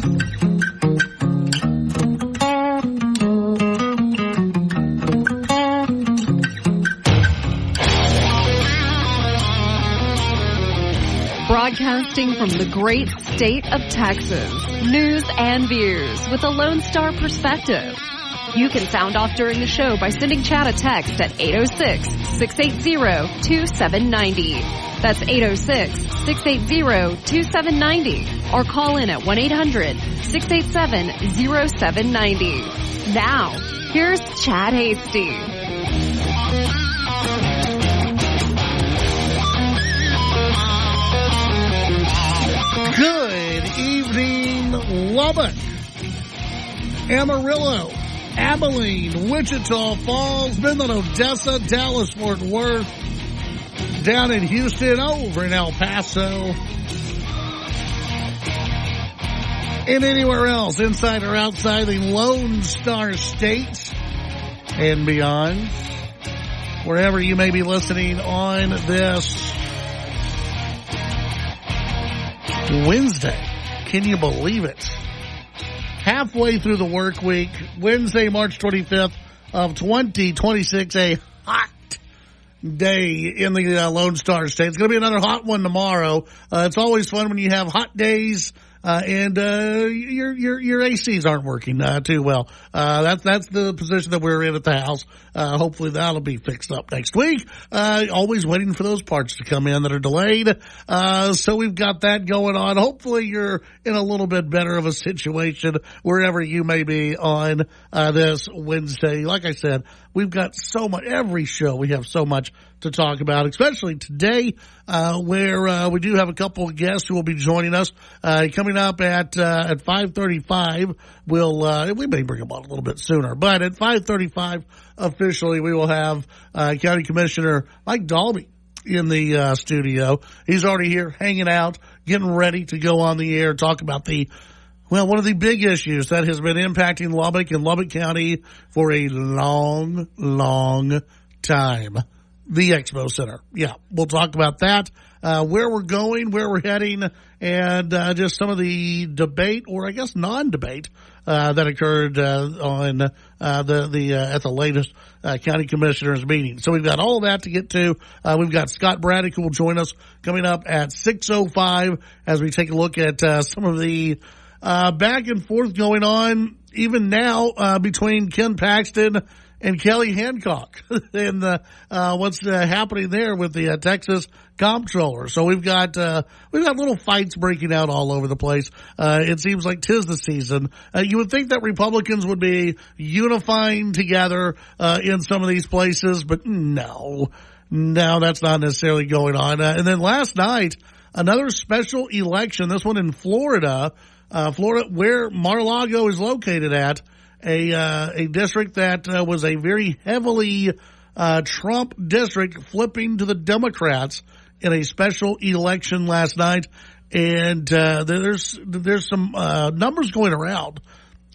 Broadcasting from the great state of Texas, news and views with a Lone Star perspective. You can sound off during the show by sending Chad a text at 806-680-2790. That's 806-680-2790. Or call in at 1-800-687-0790. Now, here's Chad Hasty. Good evening, Lubbock, Amarillo, Abilene, Wichita Falls, Midland, Odessa, Dallas, Fort Worth, down in Houston, over in El Paso, and anywhere else, inside or outside the Lone Star State and beyond, wherever you may be listening on this Wednesday. Can you believe it? Halfway through the work week, Wednesday, March 25th of 2026, a hot day in the Lone Star State. It's going to be another hot one tomorrow. It's always fun when you have hot days. And your ACs aren't working too well. That's the position that we're in at the house. Hopefully that'll be fixed up next week. Always waiting for those parts to come in that are delayed. So we've got that going on. Hopefully you're in a little bit better of a situation wherever you may be on this Wednesday. Like I said, we've got so much, every show we have so much to talk about, especially today, where we do have a couple of guests who will be joining us. Coming up at 5:35, we may bring them on a little bit sooner, but at 5:35 officially we will have County Commissioner Mike Dalby in the studio. He's already here hanging out, getting ready to go on the air, talk about one of the big issues that has been impacting Lubbock and Lubbock County for a long, long time. The Expo Center. Yeah, we'll talk about that, where we're going, where we're heading, and just some of the debate, or I guess non-debate, that occurred on at the latest county commissioners meeting. So we've got all of that to get to. We've got Scott Braddock who will join us coming up at 6:05 as we take a look at some of the back and forth going on even now between Ken Paxton and Kelly Hancock and what's happening there with the Texas comptroller. So we've got little fights breaking out all over the place. It seems like 'tis the season. You would think that Republicans would be unifying together in some of these places, but no, that's not necessarily going on. And then last night, another special election, this one in Florida, where Mar-a-Lago is located at, a district that was a very heavily Trump district, flipping to the Democrats in a special election last night. And there's some numbers going around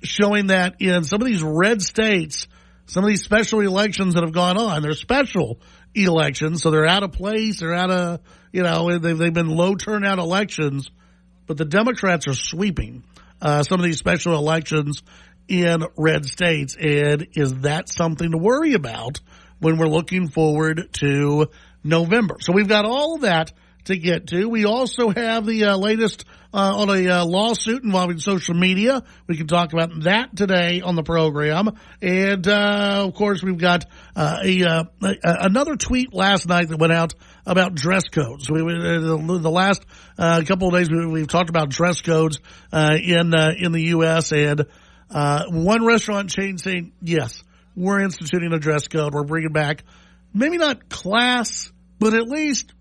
showing that in some of these red states, some of these special elections that have gone on, they're special elections, so they're out of place, they're out of, they've been low turnout elections, but the Democrats are sweeping some of these special elections in red states. And is that something to worry about when we're looking forward to November? So we've got all of that to get to. We also have the latest on a lawsuit involving social media. We can talk about that today on the program. And of course, we've got another tweet last night that went out about dress codes. The last couple of days we've talked about dress codes in the U.S. and one restaurant chain saying, yes, we're instituting a dress code. We're bringing back maybe not class, but at least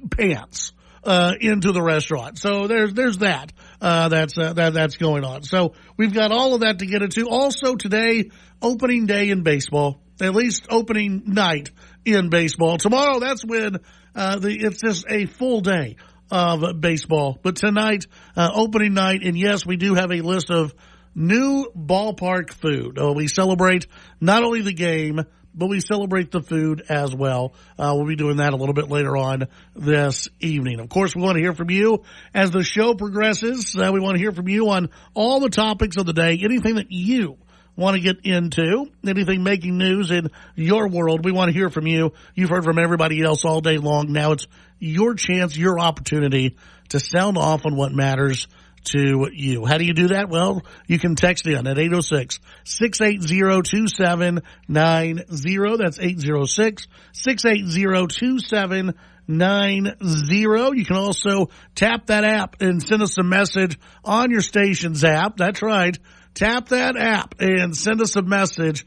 pants into the restaurant. So there's that that's going on. So we've got all of that to get into. Also today, opening day in baseball, at least opening night in baseball. Tomorrow, that's when it's just a full day of baseball. But tonight, opening night, and yes, we do have a list of new ballpark food. We celebrate not only the game, but we celebrate the food as well. We'll be doing that a little bit later on this evening. Of course, we want to hear from you as the show progresses. We want to hear from you on all the topics of the day, anything that you want to get into, anything making news in your world. We want to hear from you. You've heard from everybody else all day long. Now it's your chance, your opportunity to sound off on what matters to you. How do you do that? Well, you can text in at 806-680-2790. That's 806-680-2790. You can also tap that app and send us a message on your station's app. That's right. Tap that app and send us a message.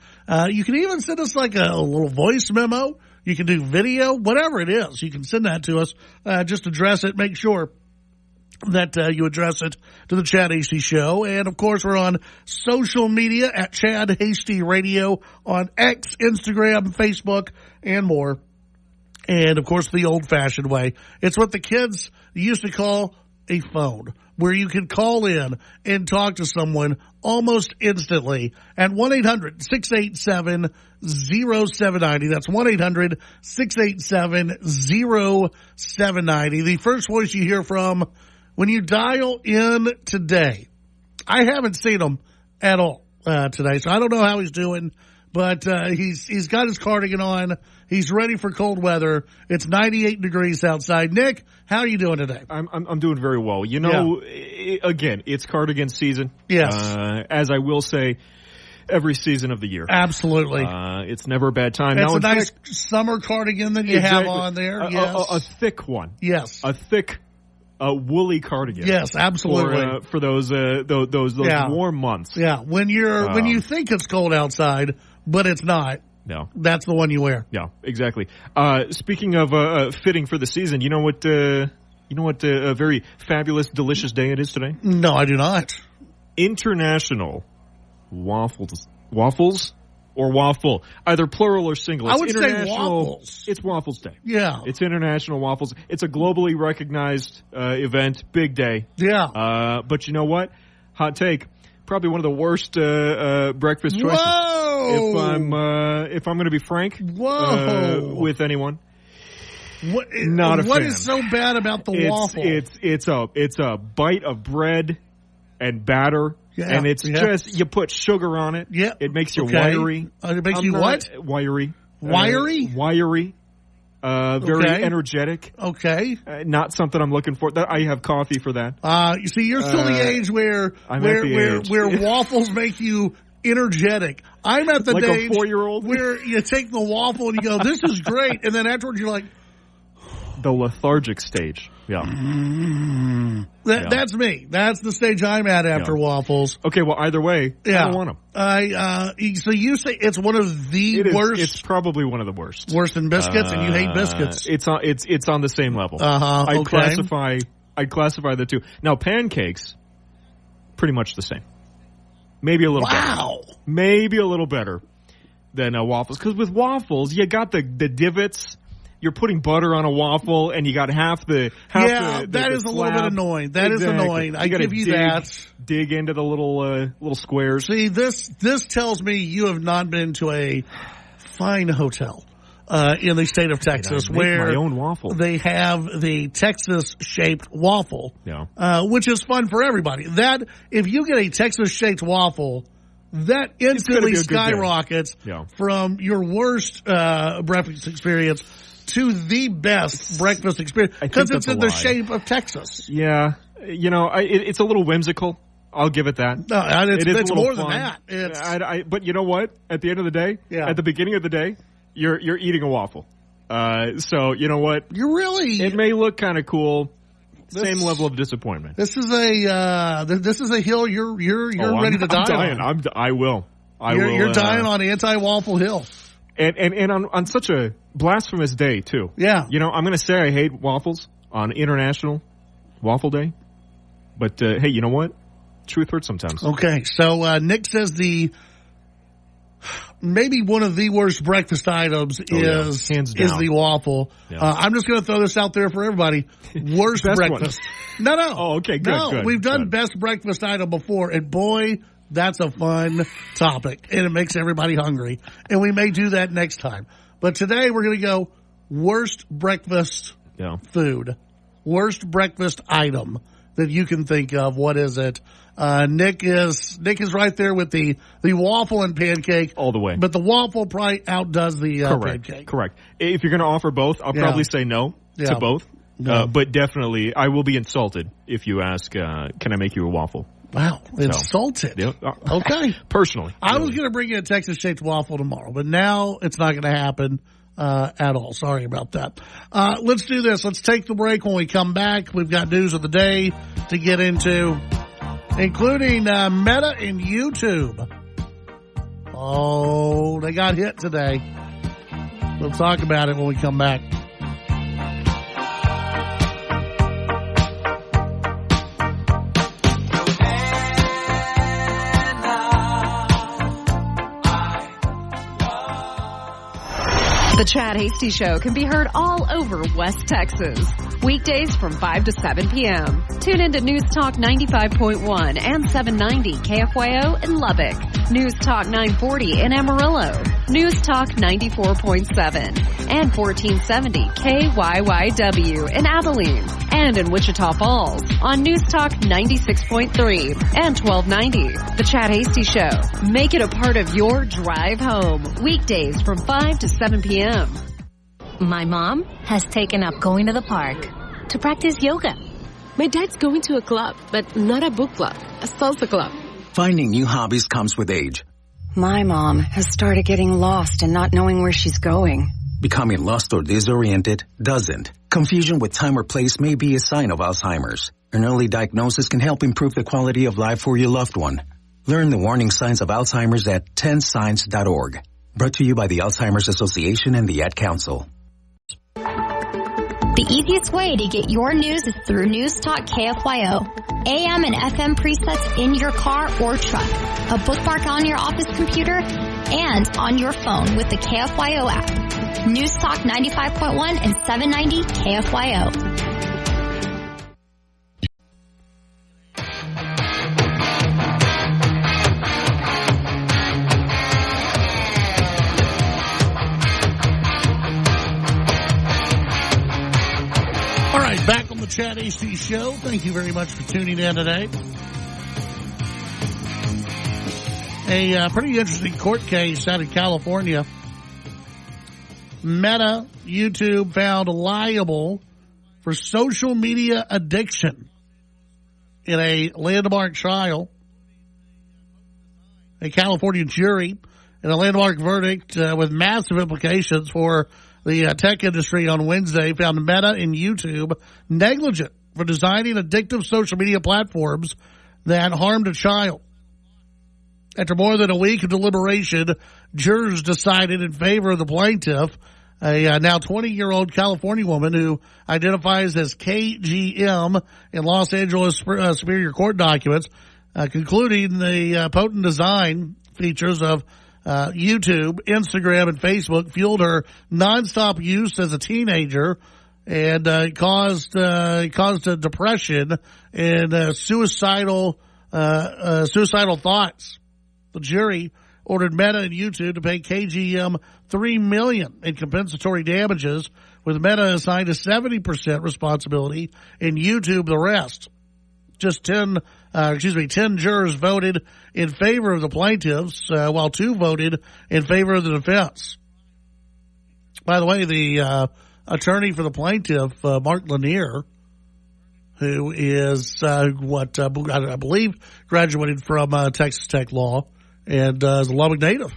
You can even send us like a little voice memo. You can do video, whatever it is. You can send that to us. Just address it. Make sure that you address it to the Chad Hasty Show. And, of course, we're on social media at Chad Hasty Radio on X, Instagram, Facebook, and more. And, of course, the old-fashioned way. It's what the kids used to call a phone, where you can call in and talk to someone almost instantly at 1-800-687-0790. That's 1-800-687-0790. The first voice you hear from when you dial in today. I haven't seen him at all today, so I don't know how he's doing, but he's got his cardigan on. He's ready for cold weather. It's 98 degrees outside. Nick, how are you doing today? I'm doing very well. You know, again, it's cardigan season. Yes. As I will say, every season of the year. Absolutely. It's never a bad time. It's now, a nice summer cardigan that you have on there. Yes. A thick one. Yes. A thick woolly cardigan. Yes, absolutely. For those warm months. Yeah. When you think it's cold outside, but it's not. No. That's the one you wear. Yeah, exactly. Speaking of fitting for the season, you know what a very fabulous, delicious day it is today? No, I do not. International waffles or waffle, either plural or single. I would say waffles. It's Waffles Day. Yeah. It's International Waffles. It's a globally recognized event, big day. Yeah. But you know what? Hot take. Probably one of the worst breakfast choices. Whoa! If I'm going to be frank, with anyone. Not a fan. What is so bad about the waffle? It's a bite of bread and batter, and it's just you put sugar on it. Yeah, it makes you wiry. It makes you what? Wiry. Wiry. Wiry. Very energetic. Okay. Not something I'm looking for. I have coffee for that. You see, you're still the age where waffles make you energetic. I'm at the age a 4-year-old where you take the waffle and you go, "This is great," and then afterwards you're like, the lethargic stage. Yeah. That's me. That's the stage I'm at after waffles. Okay, well, either way, I don't want them. So you say it's one of the worst? It's probably one of the worst. Worse than biscuits, and you hate biscuits. It's on the same level. I'd classify the two. Now, pancakes, pretty much the same. Maybe a little better. Maybe a little better than waffles. Because with waffles, you got the divots. You're putting butter on a waffle, and you got half the that is a little bit annoying. That is annoying. I give you that. Dig into the little squares. See, this tells me you have not been to a fine hotel in the state of Texas where my own waffle. They have the Texas-shaped waffle, which is fun for everybody. That if you get a Texas-shaped waffle, that instantly skyrockets from your worst breakfast experience to the best breakfast experience because it's in the shape of Texas. Yeah. You know, it's a little whimsical. I'll give it that. No, it's more than that. But you know what? At the end of the day, at the beginning of the day, you're eating a waffle. So you know what? It may look kind of cool. Same level of disappointment. This is a hill you're ready to die on. I will. You're dying on anti-waffle hill. And on such a blasphemous day too. Yeah. You know, I'm going to say I hate waffles on International Waffle Day, but hey, you know what? Truth hurts sometimes. Okay, so Nick says maybe one of the worst breakfast items is the waffle. Yeah. I'm just going to throw this out there for everybody. Worst breakfast. No. Oh, okay, good. No, we've done best breakfast item before, and boy, That's a fun topic, and it makes everybody hungry. And we may do that next time. But today we're going to go worst breakfast food, worst breakfast item that you can think of. What is it? Nick is right there with the waffle and pancake all the way. But the waffle probably outdoes the pancake. Correct. If you're going to offer both, I'll probably say no to both. But definitely, I will be insulted if you ask, can I make you a waffle? Wow, insulted. Okay. Personally. I was going to bring you a Texas-shaped waffle tomorrow, but now it's not going to happen at all. Sorry about that. Let's do this. Let's take the break. When we come back, we've got news of the day to get into, including Meta and YouTube. Oh, they got hit today. We'll talk about it when we come back. The Chad Hasty Show can be heard all over West Texas. Weekdays from 5 to 7 p.m. Tune into News Talk 95.1 and 790 KFYO in Lubbock. News Talk 940 in Amarillo. News Talk 94.7 and 1470 KYYW in Abilene. And in Wichita Falls on News Talk 96.3 and 1290. The Chad Hasty Show. Make it a part of your drive home. Weekdays from 5 to 7 p.m. My mom has taken up going to the park to practice yoga. My dad's going to a club, but not a book club, a salsa club. Finding new hobbies comes with age. My mom has started getting lost and not knowing where she's going. Becoming lost or disoriented doesn't. Confusion with time or place may be a sign of Alzheimer's. An early diagnosis can help improve the quality of life for your loved one. Learn the warning signs of Alzheimer's at 10signs.org. Brought to you by the Alzheimer's Association and the Ad Council. The easiest way to get your news is through News Talk KFYO. AM and FM presets in your car or truck. A bookmark on your office computer and on your phone with the KFYO app. News Talk 95.1 and 790 KFYO. Back on the Chad Hasty Show. Thank you very much for tuning in today. A pretty interesting court case out of California. Meta, YouTube found liable for social media addiction in a landmark trial. A California jury in a landmark verdict with massive implications for the tech industry on Wednesday found Meta and YouTube negligent for designing addictive social media platforms that harmed a child. After more than a week of deliberation, jurors decided in favor of the plaintiff, a now 20-year-old California woman who identifies as KGM in Los Angeles Superior Court documents, concluding the potent design features of YouTube, Instagram, and Facebook fueled her nonstop use as a teenager and caused a depression and suicidal thoughts. The jury ordered Meta and YouTube to pay KGM $3 million in compensatory damages, with Meta assigned a 70% responsibility and YouTube the rest. Just 10 jurors voted in favor of the plaintiffs, while 2 voted in favor of the defense. By the way, the attorney for the plaintiff, Mark Lanier, who is I believe graduated from Texas Tech Law and is a Lubbock native,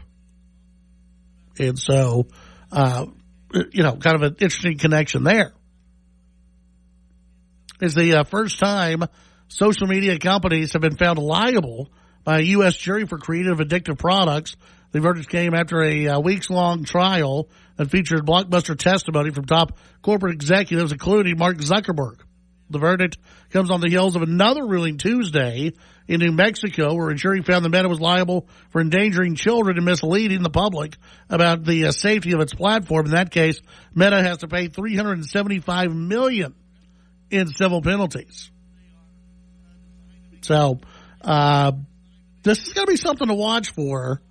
and so kind of an interesting connection there. It's the first time social media companies have been found liable by a U.S. jury for creative addictive products. The verdict came after a weeks-long trial that featured blockbuster testimony from top corporate executives, including Mark Zuckerberg. The verdict comes on the heels of another ruling Tuesday in New Mexico, where a jury found the Meta was liable for endangering children and misleading the public about the safety of its platform. In that case, Meta has to pay $375 million in civil penalties. So, this is going to be something to watch for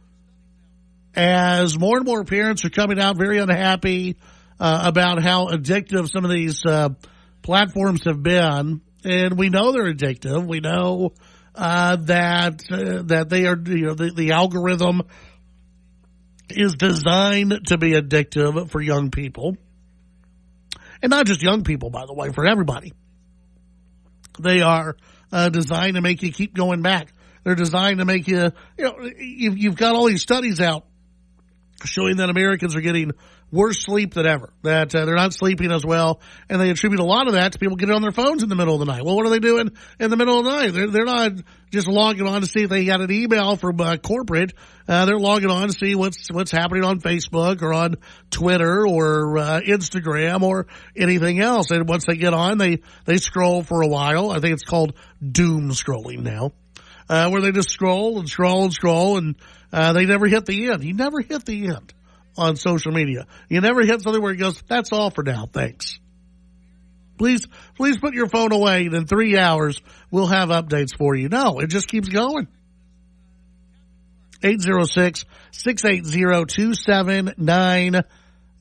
as more and more parents are coming out very unhappy about how addictive some of these platforms have been. And we know they're addictive. We know that they are, the algorithm is designed to be addictive for young people. And not just young people, by the way, for everybody. They are designed to make you keep going back. They're designed to make you, you've got all these studies out showing that Americans are getting worse sleep than ever, that they're not sleeping as well, and they attribute a lot of that to people getting on their phones in the middle of the night. Well, what are they doing in the middle of the night? They're not just logging on to see if they got an email from corporate. They're logging on to see what's happening on Facebook or on Twitter or Instagram or anything else. And once they get on, they scroll for a while. I think it's called doom scrolling now, where they just scroll and scroll and scroll, and they never hit the end. You never hit the end on social media. You never hit something where it goes, that's all for now, thanks. Please put your phone away, and in 3 hours, we'll have updates for you. No, it just keeps going. 806-680-2790.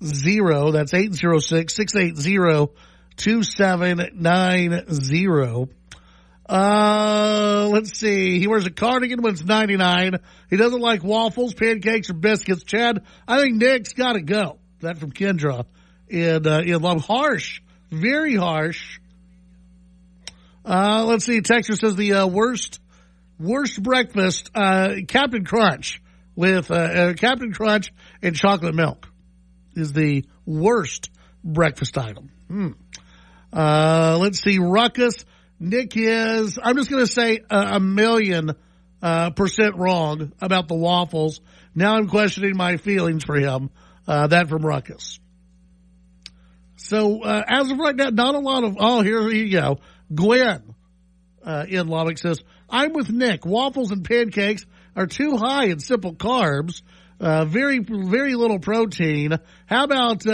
That's 806-680-2790. Let's see. He wears a cardigan when it's 99. He doesn't like waffles, pancakes, or biscuits. Chad, I think Nick's got to go. That from Kendra in Lubbock. Harsh. Very harsh. Let's see. Texture says the worst breakfast, Captain Crunch with Captain Crunch and chocolate milk is the worst breakfast item. Let's see. Ruckus. Nick is, I'm just going to say a million % wrong about the waffles. Now I'm questioning my feelings for him. That from Ruckus. So as of right now, not a lot of, here you go. Gwen in Lubbock says, I'm with Nick. Waffles and pancakes are too high in simple carbs. Very, very little protein. How about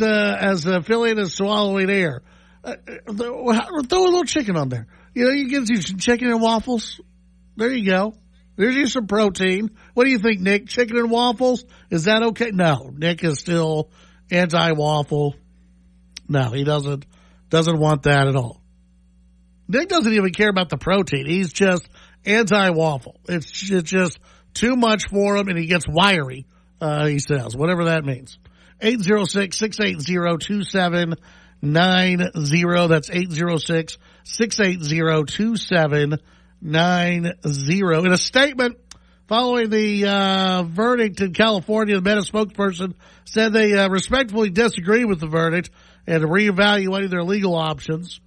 as filling as swallowing air? Throw a little chicken on there. You get you some chicken and waffles. There you go. There's you some protein. What do you think, Nick? Chicken and waffles? Is that okay? No, Nick is still anti-waffle. No, he doesn't want that at all. Nick doesn't even care about the protein. He's just anti-waffle. It's just too much for him, and he gets wiry, he says, whatever that means. 806-680-2790. That's 806-680-2790. In a statement following the verdict in California, the Meta spokesperson said they respectfully disagree with the verdict and reevaluating their legal options.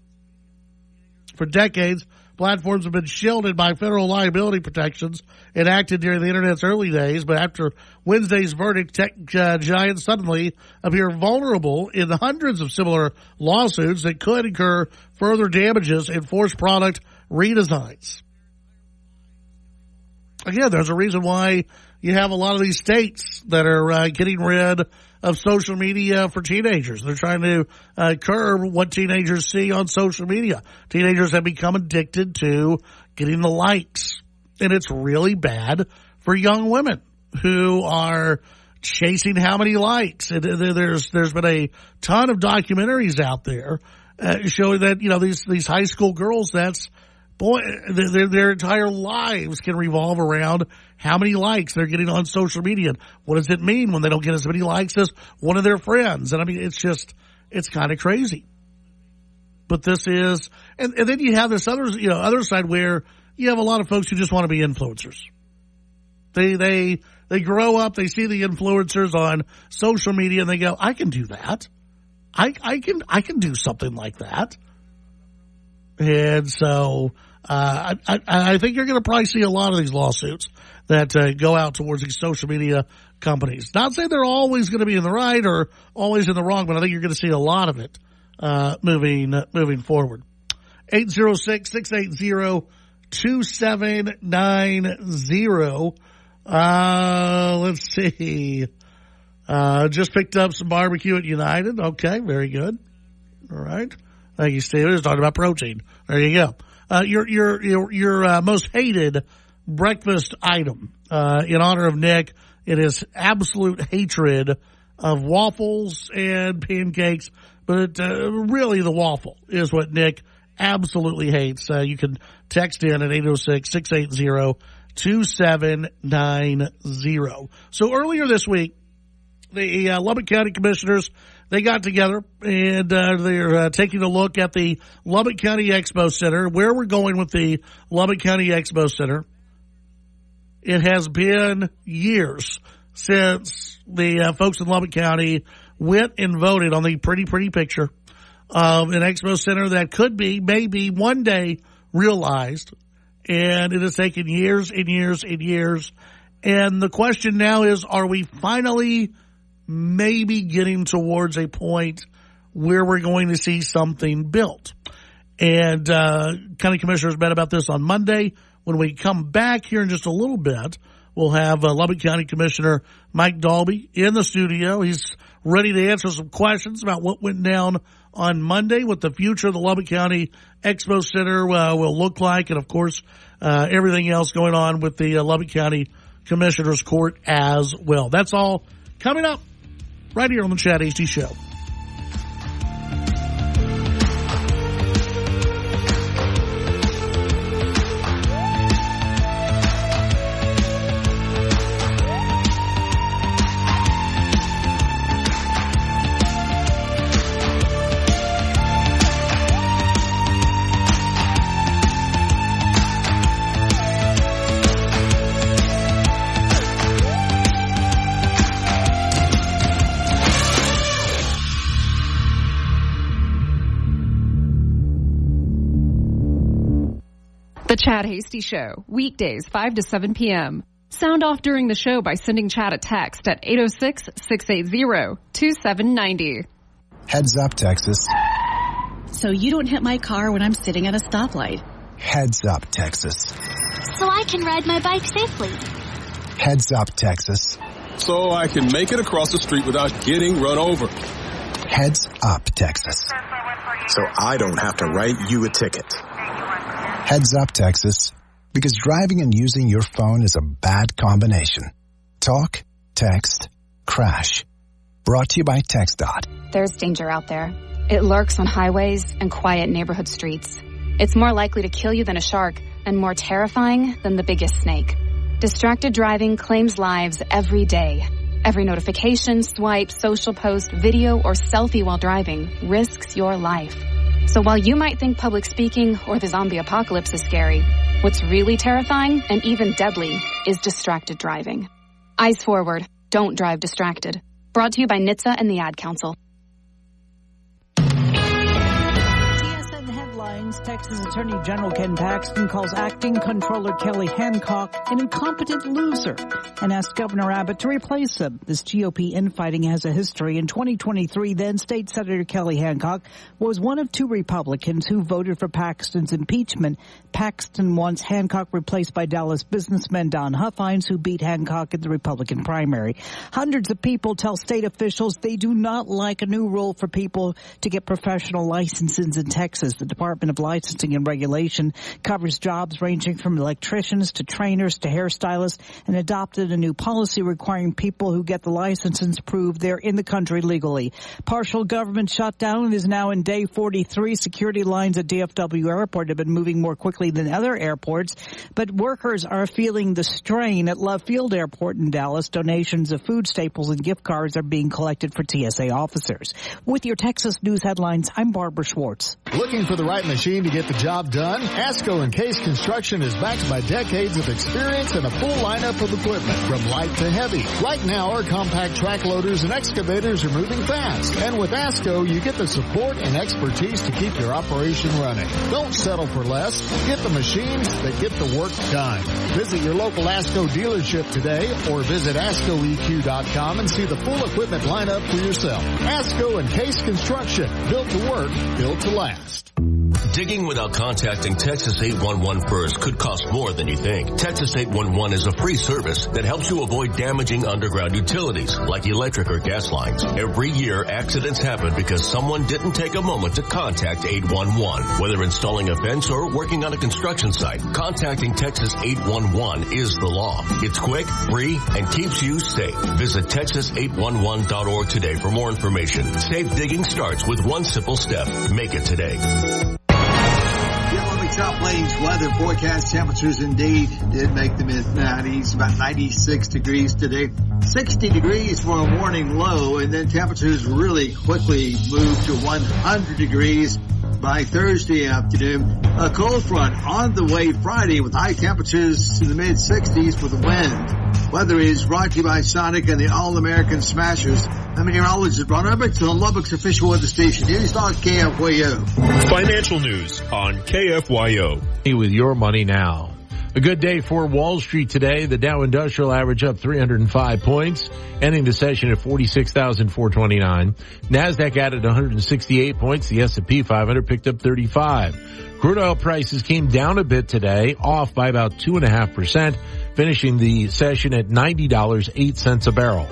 For decades, platforms have been shielded by federal liability protections enacted during the Internet's early days, but after Wednesday's verdict, tech giants suddenly appear vulnerable in the hundreds of similar lawsuits that could incur further damages and force product redesigns. Again, there's a reason why you have a lot of these states that are getting rid of social media for teenagers. They're trying to curb what teenagers see on social media. Teenagers have become addicted to getting the likes, and it's really bad for young women who are chasing how many likes. There's been a ton of documentaries out there showing that these high school girls, their entire lives can revolve around how many likes they're getting on social media. What does it mean when they don't get as many likes as one of their friends? And I mean, it's kind of crazy. But this is, and then you have this other side where you have a lot of folks who just want to be influencers. They grow up, they see the influencers on social media, and they go, I can do that. I can do something like that. And so, I think you're going to probably see a lot of these lawsuits that go out towards these social media companies. Not saying they're always going to be in the right or always in the wrong, but I think you're going to see a lot of it moving forward. 806-680-2790. Let's see. Just picked up some barbecue at United. Okay, very good. All right. Thank you, Steve. Just talking about protein. There you go. your most hated breakfast item. In honor of Nick, it is absolute hatred of waffles and pancakes, but really the waffle is what Nick absolutely hates. You can text in at 806-680-2790. So earlier this week, the Lubbock County Commissioners, they got together and they're taking a look at the Lubbock County Expo Center. Where we're going with the Lubbock County Expo Center, it has been years since the folks in Lubbock County went and voted on the pretty picture of an expo center that could be maybe one day realized. And it has taken years and years and years. And the question now is, are we finally maybe getting towards a point where we're going to see something built? And County Commissioners met about this on Monday. When we come back here in just a little bit, we'll have Lubbock County Commissioner Mike Dalby in the studio. He's ready to answer some questions about what went down on Monday, what the future of the Lubbock County Expo Center will look like, and, of course, everything else going on with the Lubbock County Commissioner's Court as well. That's all coming up right here on the Chad Hasty Show. The Chad Hasty Show, weekdays 5 to 7 p.m. Sound off during the show by sending Chad a text at 806-680-2790. Heads up, Texas. So you don't hit my car when I'm sitting at a stoplight. Heads up, Texas. So I can ride my bike safely. Heads up, Texas. So I can make it across the street without getting run over. Heads up, Texas. So I don't have to write you a ticket. Heads up, Texas, because driving and using your phone is a bad combination. Talk, text, crash. Brought to you by TxDOT. There's danger out there. It lurks on highways and quiet neighborhood streets. It's more likely to kill you than a shark and more terrifying than the biggest snake. Distracted driving claims lives every day. Every notification, swipe, social post, video, or selfie while driving risks your life. So while you might think public speaking or the zombie apocalypse is scary, what's really terrifying and even deadly is distracted driving. Eyes forward. Don't drive distracted. Brought to you by NHTSA and the Ad Council. Texas Attorney General Ken Paxton calls acting Comptroller Kelly Hancock an incompetent loser and asks Governor Abbott to replace him. This GOP infighting has a history. In 2023, then State Senator Kelly Hancock was one of two Republicans who voted for Paxton's impeachment. Paxton wants Hancock replaced by Dallas businessman Don Huffines, who beat Hancock in the Republican primary. Hundreds of people tell state officials they do not like a new rule for people to get professional licenses in Texas. The Department of Licensing and Regulation covers jobs ranging from electricians to trainers to hairstylists and adopted a new policy requiring people who get the licenses prove they're in the country legally. Partial government shutdown is now in day 43. Security lines at DFW Airport have been moving more quickly than other airports, but workers are feeling the strain at Love Field Airport in Dallas. Donations of food staples and gift cards are being collected for TSA officers. With your Texas News headlines, I'm Barbara Schwartz. Looking for the right machine to get the job done? ASCO and Case Construction is backed by decades of experience and a full lineup of equipment from light to heavy. Right now, our compact track loaders and excavators are moving fast. And with ASCO, you get the support and expertise to keep your operation running. Don't settle for less. Get the machines that get the work done. Visit your local ASCO dealership today or visit ASCOEQ.com and see the full equipment lineup for yourself. ASCO and Case Construction, built to work, built to last. Digging without contacting Texas 811 first could cost more than you think. Texas 811 is a free service that helps you avoid damaging underground utilities like electric or gas lines. Every year, accidents happen because someone didn't take a moment to contact 811. Whether installing a fence or working on a construction site, contacting Texas 811 is the law. It's quick, free, and keeps you safe. Visit texas811.org today for more information. Safe digging starts with one simple step. Make it today. Lubbock Top Plains weather forecast temperatures indeed did make the mid-90s, about 96 degrees today. 60 degrees for a morning low, and then temperatures really quickly moved to 100 degrees by Thursday afternoon. A cold front on the way Friday with high temperatures in the mid-60s with the wind. Weather is brought to you by Sonic and the All-American Smashers. I'm meteorologist Ron Roberts on Lubbock's official weather station. News Talk KFYO. Financial news on KFYO. With your money now. A good day for Wall Street today. The Dow Industrial average up 305 points, ending the session at 46,429. NASDAQ added 168 points. The S&P 500 picked up 35. Crude oil prices came down a bit today, off by about 2.5%, finishing the session at $90.08 a barrel.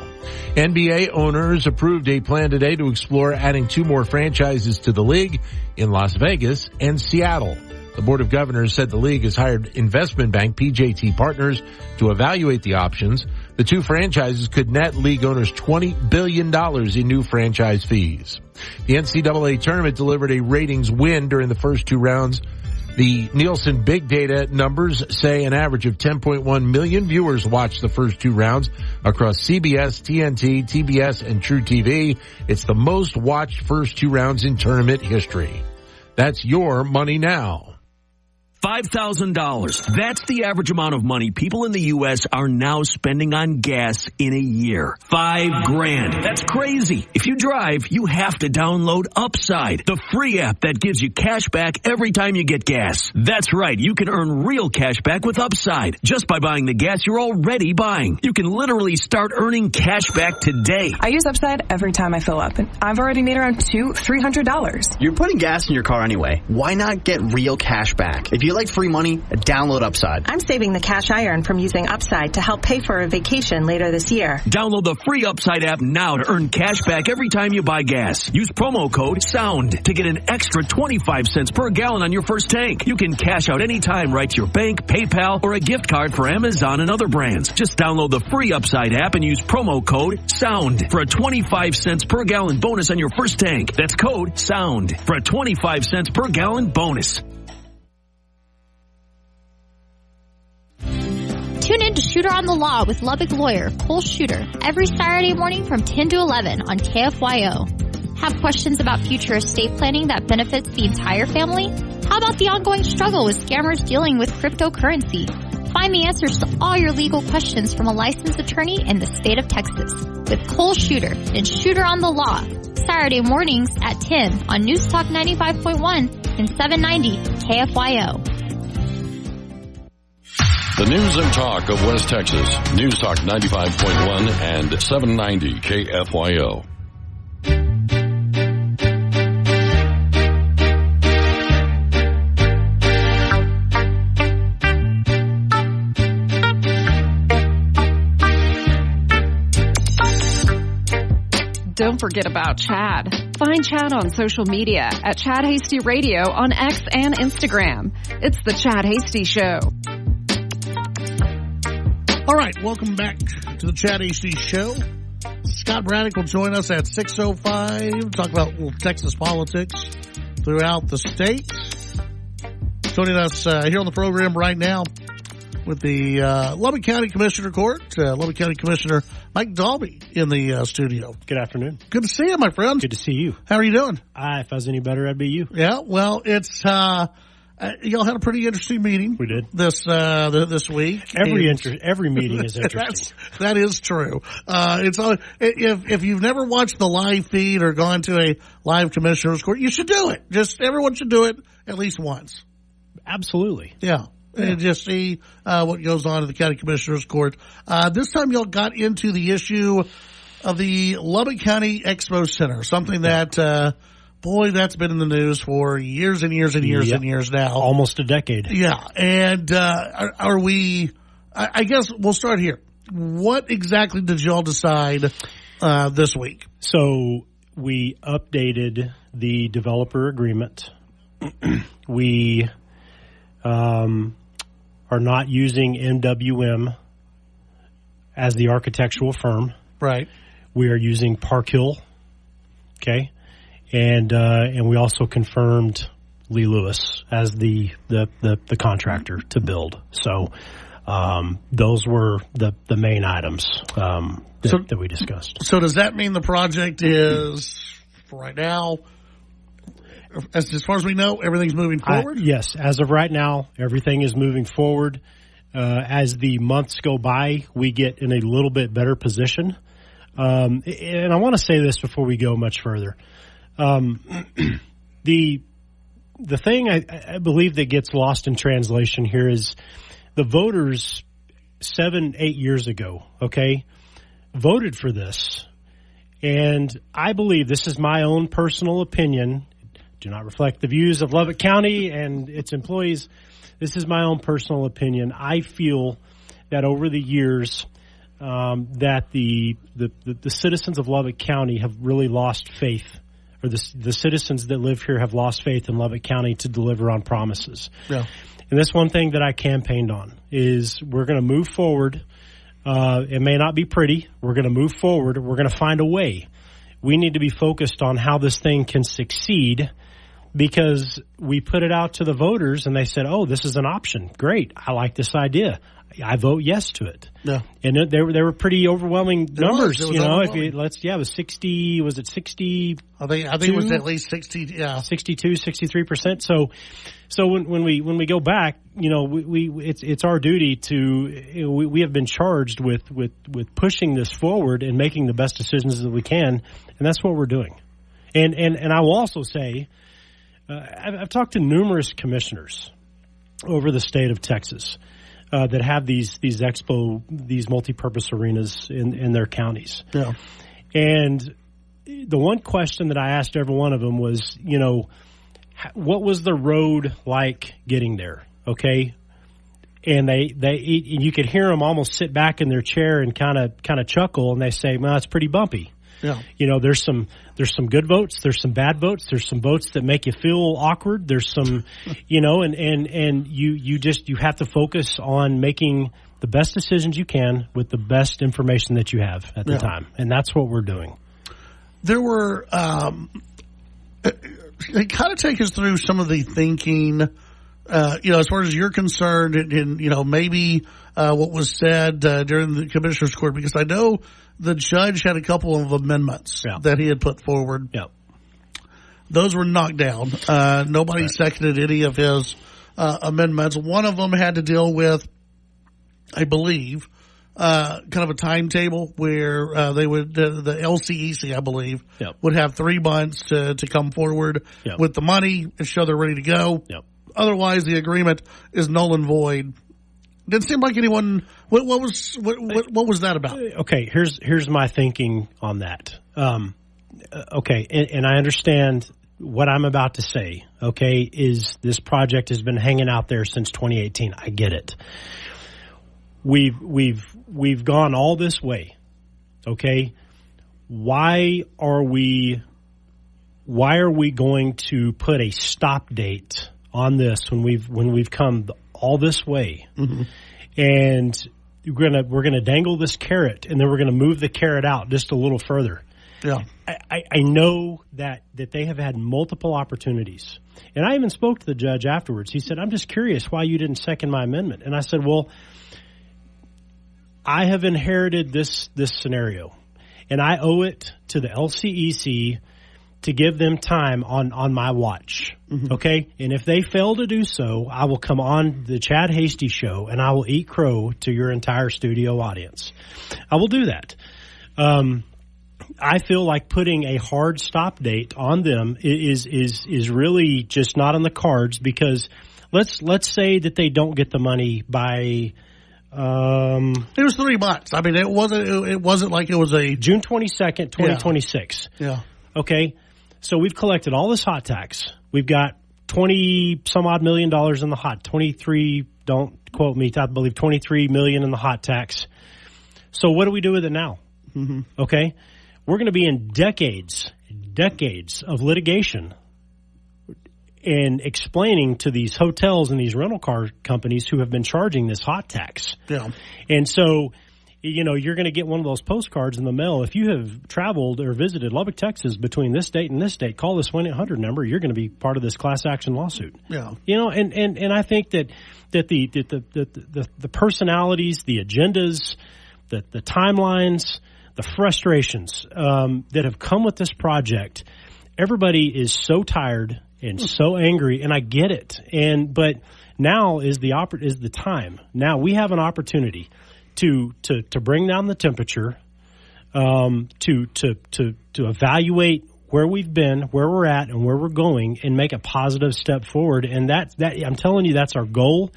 NBA owners approved a plan today to explore adding 2 more franchises to the league in Las Vegas and Seattle. The Board of Governors said the league has hired investment bank PJT Partners to evaluate the options. The 2 franchises could net league owners $20 billion in new franchise fees. The NCAA tournament delivered a ratings win during the first 2 rounds. The Nielsen Big Data numbers say an average of 10.1 million viewers watched the first 2 rounds across CBS, TNT, TBS, and True TV. It's the most watched first 2 rounds in tournament history. That's your money now. $5,000. That's the average amount of money people in the U.S. are now spending on gas in a year. $5,000. That's crazy. If you drive, you have to download Upside, the free app that gives you cash back every time you get gas. That's right. You can earn real cash back with Upside just by buying the gas you're already buying. You can literally start earning cash back today. I use Upside every time I fill up, and I've already made around $300. You're putting gas in your car anyway. Why not get real cash back? If you like free money, download Upside. I'm saving the cash I earn from using Upside to help pay for a vacation later this year. Download the free Upside app now to earn cash back every time you buy gas. Use promo code SOUND to get an extra 25 cents per gallon on your first tank. You can cash out anytime right to your bank, PayPal, or a gift card for Amazon and other brands. Just download the free Upside app and use promo code SOUND for a 25 cents per gallon bonus on your first tank. That's code SOUND for a 25 cents per gallon bonus. Tune in to Shooter on the Law with Lubbock lawyer Cole Shooter every Saturday morning from 10 to 11 on KFYO. Have questions about future estate planning that benefits the entire family? How about the ongoing struggle with scammers dealing with cryptocurrency? Find the answers to all your legal questions from a licensed attorney in the state of Texas with Cole Shooter and Shooter on the Law, Saturday mornings at 10 on News Talk 95.1 and 790 KFYO. The news and talk of West Texas. News Talk 95.1 and 790 KFYO. Don't forget about Chad. Find Chad on social media at Chad Hasty Radio on X and Instagram. It's the Chad Hasty Show. All right, welcome back to the Chad Hasty Show. Scott Braddock will join us at 6:05. Talk about little Texas politics throughout the state. Joining us here on the program right now with the Lubbock County Commissioner Court, Lubbock County Commissioner Mike Dalby in the studio. Good afternoon. Good to see you, my friend. Good to see you. How are you doing? If I was any better, I'd be you. Yeah, well, it's y'all had a pretty interesting meeting. We did this week. Every meeting is interesting. That is true. If you've never watched the live feed or gone to a live commissioner's court, you should do it. Everyone should do it at least once. Absolutely. Yeah. And just see what goes on in the county commissioner's court. This time y'all got into the issue of the Lubbock County Expo Center, something that boy, that's been in the news for years and years and years and years now. Almost a decade. Yeah. And are we, I guess we'll start here. What exactly did y'all decide this week? So we updated the developer agreement. We are not using MWM as the architectural firm. Right. We are using Park Hill. Okay. And we also confirmed Lee Lewis as the contractor to build. So those were the main items that we discussed. So does that mean the project is, for right now, as far as we know, everything's moving forward? Yes. As of right now, everything is moving forward. As the months go by, we get in a little bit better position. And I want to say this before we go much further. The thing I believe that gets lost in translation here is the voters 7-8 years ago, okay, voted for this. And I believe, this is my own personal opinion, do not reflect the views of Lubbock County and its employees. This is my own personal opinion. I feel that over the years that the citizens of Lubbock County have really lost faith, or the citizens that live here have lost faith in Lubbock County to deliver on promises. Yeah. And that's one thing that I campaigned on, is we're going to move forward. It may not be pretty. We're going to move forward. We're going to find a way. We need to be focused on how this thing can succeed, because we put it out to the voters and they said, oh, this is an option. Great. I like this idea. I vote yes to it. Yeah. And there were pretty overwhelming numbers. It was you know, overwhelming. It was 60, was it 60? I think it was at least 60, yeah. 62, 63%. So when we go back, you know, it's our duty to, we have been charged with pushing this forward and making the best decisions that we can, and that's what we're doing. And I will also say, I've talked to numerous commissioners over the state of Texas that have these multi-purpose arenas in their counties. Yeah. And the one question that I asked every one of them was, you know, what was the road like getting there? Okay. And you could hear them almost sit back in their chair and kind of chuckle, and they say, well, it's pretty bumpy. Yeah. You know, there's some good votes, there's some bad votes, there's some votes that make you feel awkward, there's some, you know, and you have to focus on making the best decisions you can with the best information that you have at the time. And that's what we're doing. There were, they kind of take us through some of the thinking, you know, as far as you're concerned, and you know, maybe what was said during the commissioner's court, because I know the judge had a couple of amendments that he had put forward. Yeah. Those were knocked down. Nobody seconded any of his amendments. One of them had to deal with, I believe, kind of a timetable where they would, the LCEC, I believe, would have 3 months to come forward with the money and show they're ready to go. Otherwise, the agreement is null and void. Didn't seem like anyone. What was that about? Okay, here's my thinking on that. Okay, and I understand what I'm about to say. Okay, is this project has been hanging out there since 2018. I get it. We've gone all this way. Okay, why are we going to put a stop date on this when we've come all this way? Mm-hmm. And we're gonna dangle this carrot, and then we're gonna move the carrot out just a little further. Yeah, I know that they have had multiple opportunities, and I even spoke to the judge afterwards. He said, "I'm just curious why you didn't second my amendment." And I said, "Well, I have inherited this scenario, and I owe it to the LCEC to give them time on my watch." Mm-hmm. Okay? And if they fail to do so, I will come on the Chad Hasty show and I will eat crow to your entire studio audience. I will do that. I feel like putting a hard stop date on them is really just not on the cards, because let's say that they don't get the money by it was 3 months. I mean, it wasn't like it was a June 22nd, 2026. Yeah. Okay. So we've collected all this hot tax. We've got 20 some odd $1 million in the hot, 23, don't quote me, I believe 23 million in the hot tax. So what do we do with it now? Mm-hmm. Okay. We're going to be in decades of litigation and explaining to these hotels and these rental car companies who have been charging this hot tax. Yeah. And so, you're going to get one of those postcards in the mail. If you have traveled or visited Lubbock, Texas between this date and this date, call this 1-800 number. You're going to be part of this class action lawsuit. Yeah. And I think that the personalities, the agendas, the timelines, the frustrations that have come with this project, everybody is so tired and so angry, and I get it. But now is the time. Now we have an opportunity to bring down the temperature, to evaluate where we've been, where we're at, and where we're going, and make a positive step forward. And that I'm telling you, that's our goal,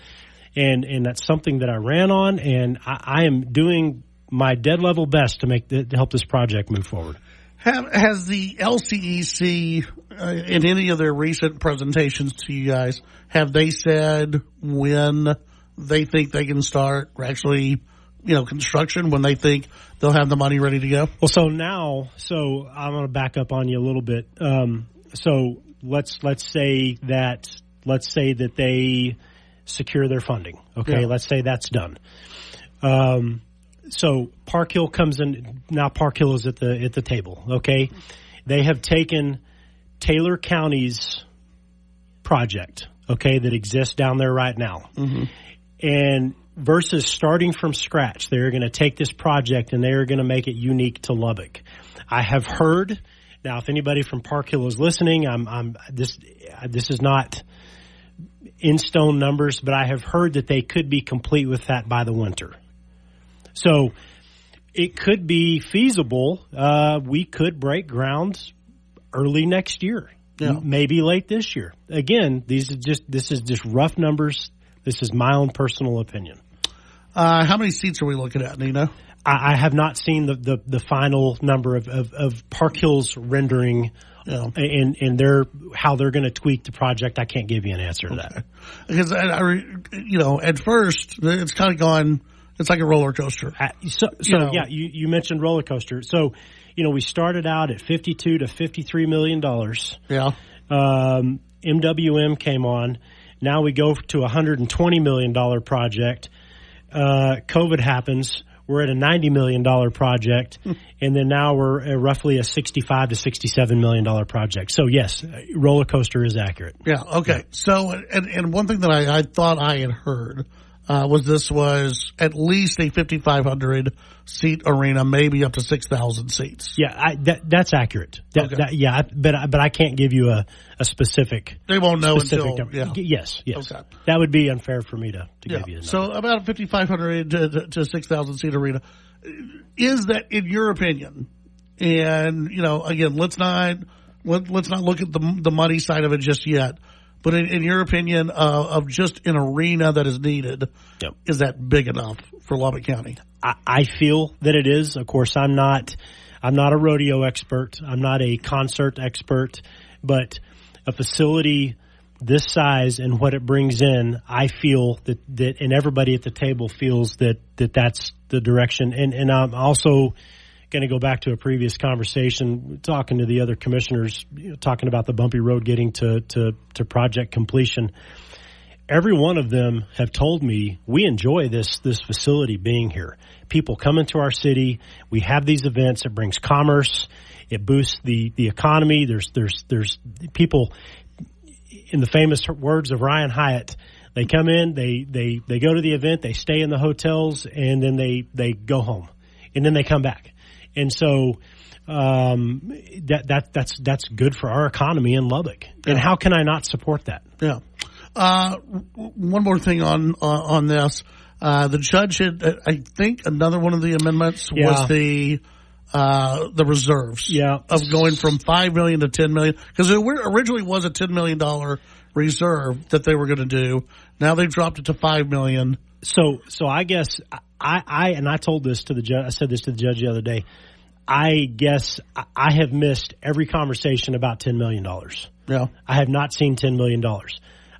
and that's something that I ran on, and I am doing my dead level best to help this project move forward. Has the LCEC, in any of their recent presentations to you guys, have they said when they think they can start actually, construction, when they think they'll have the money ready to go? Well, so I'm going to back up on you a little bit. So let's say that they secure their funding. Okay, Let's say that's done. So Park Hill comes in. Now Park Hill is at the table. Okay, they have taken Taylor County's project. Okay, that exists down there right now, and versus starting from scratch, they're going to take this project and they are going to make it unique to Lubbock. I have heard. Now, if anybody from Park Hill is listening, this is not in stone numbers, but I have heard that they could be complete with that by the winter. So it could be feasible. We could break ground early next year, maybe late this year. Again, this is just rough numbers. This is my own personal opinion. How many seats are we looking at, Nino? I have not seen the final number of Park Hill's rendering and how they're going to tweak the project. I can't give you an answer to that. Because at first it's kind of gone. It's like a roller coaster. You mentioned roller coaster. So, we started out at $52 to $53 million. Yeah. MWM came on. Now we go to a $120 million project. COVID happens. We're at a $90 million project. And then now we're at roughly a $65 to $67 million project. So, yes, roller coaster is accurate. Yeah, okay. Yeah. So, and one thing that I thought I had heard this was at least a 5,500 seat arena, maybe up to 6,000 seats. Yeah, that's accurate. But I can't give you a specific. They won't know until. Number. Yeah. Yes. Okay. That would be unfair for me to give you. The so about a 5,500 to 6,000 seat arena. Is that, in your opinion? And again, let's not look at the money side of it just yet. But in your opinion, of just an arena that is needed, is that big enough for Lubbock County? I feel that it is. Of course, I'm not a rodeo expert. I'm not a concert expert. But a facility this size and what it brings in, I feel that and everybody at the table feels that's the direction. And I'm also going to go back to a previous conversation, talking to the other commissioners, talking about the bumpy road getting to project completion. Every one of them have told me we enjoy this facility being here. People come into our city. We have these events. It brings commerce. It boosts the economy. There's people, in the famous words of Ryan Hyatt, they come in, they go to the event, they stay in the hotels, and then they go home, and then they come back. And so that's good for our economy in Lubbock. Yeah. And how can I not support that? Yeah. One more thing on this. The judge had, I think, another one of the amendments was the reserves. Yeah. Of going from $5 million to $10 million, because there originally was a $10 million reserve that they were going to do. Now they've dropped it to $5 million. So I guess I told this to the judge. I said this to the judge the other day. I guess I have missed every conversation about $10 million. Yeah. I have not seen $10 million.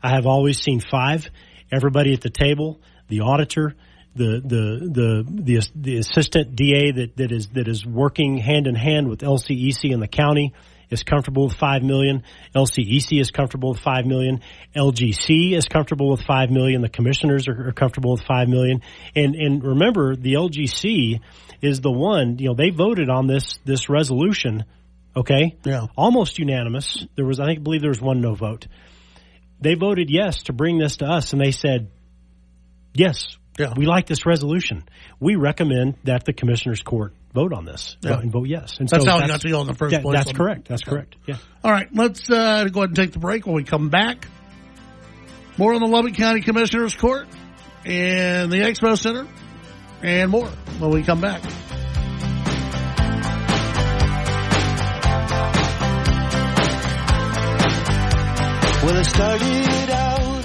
I have always seen 5. Everybody at the table, the auditor, the assistant DA that is working hand in hand with LCEC and the county is comfortable with $5 million. LCEC is comfortable with $5 million. LGC is comfortable with $5 million. The commissioners are comfortable with $5 million. And remember, the LGC is the one, they voted on this resolution, okay? Yeah. Almost unanimous. I believe there was one no vote. They voted yes to bring this to us, and they said, yes, we like this resolution. We recommend that the Commissioners Court vote on this and vote yes. And that's how it got to you in the first place. That's correct. That's correct. Yeah. All right, let's go ahead and take the break. When we come back, more on the Lubbock County Commissioners Court and the Expo Center and more when we come back. Well, it started out.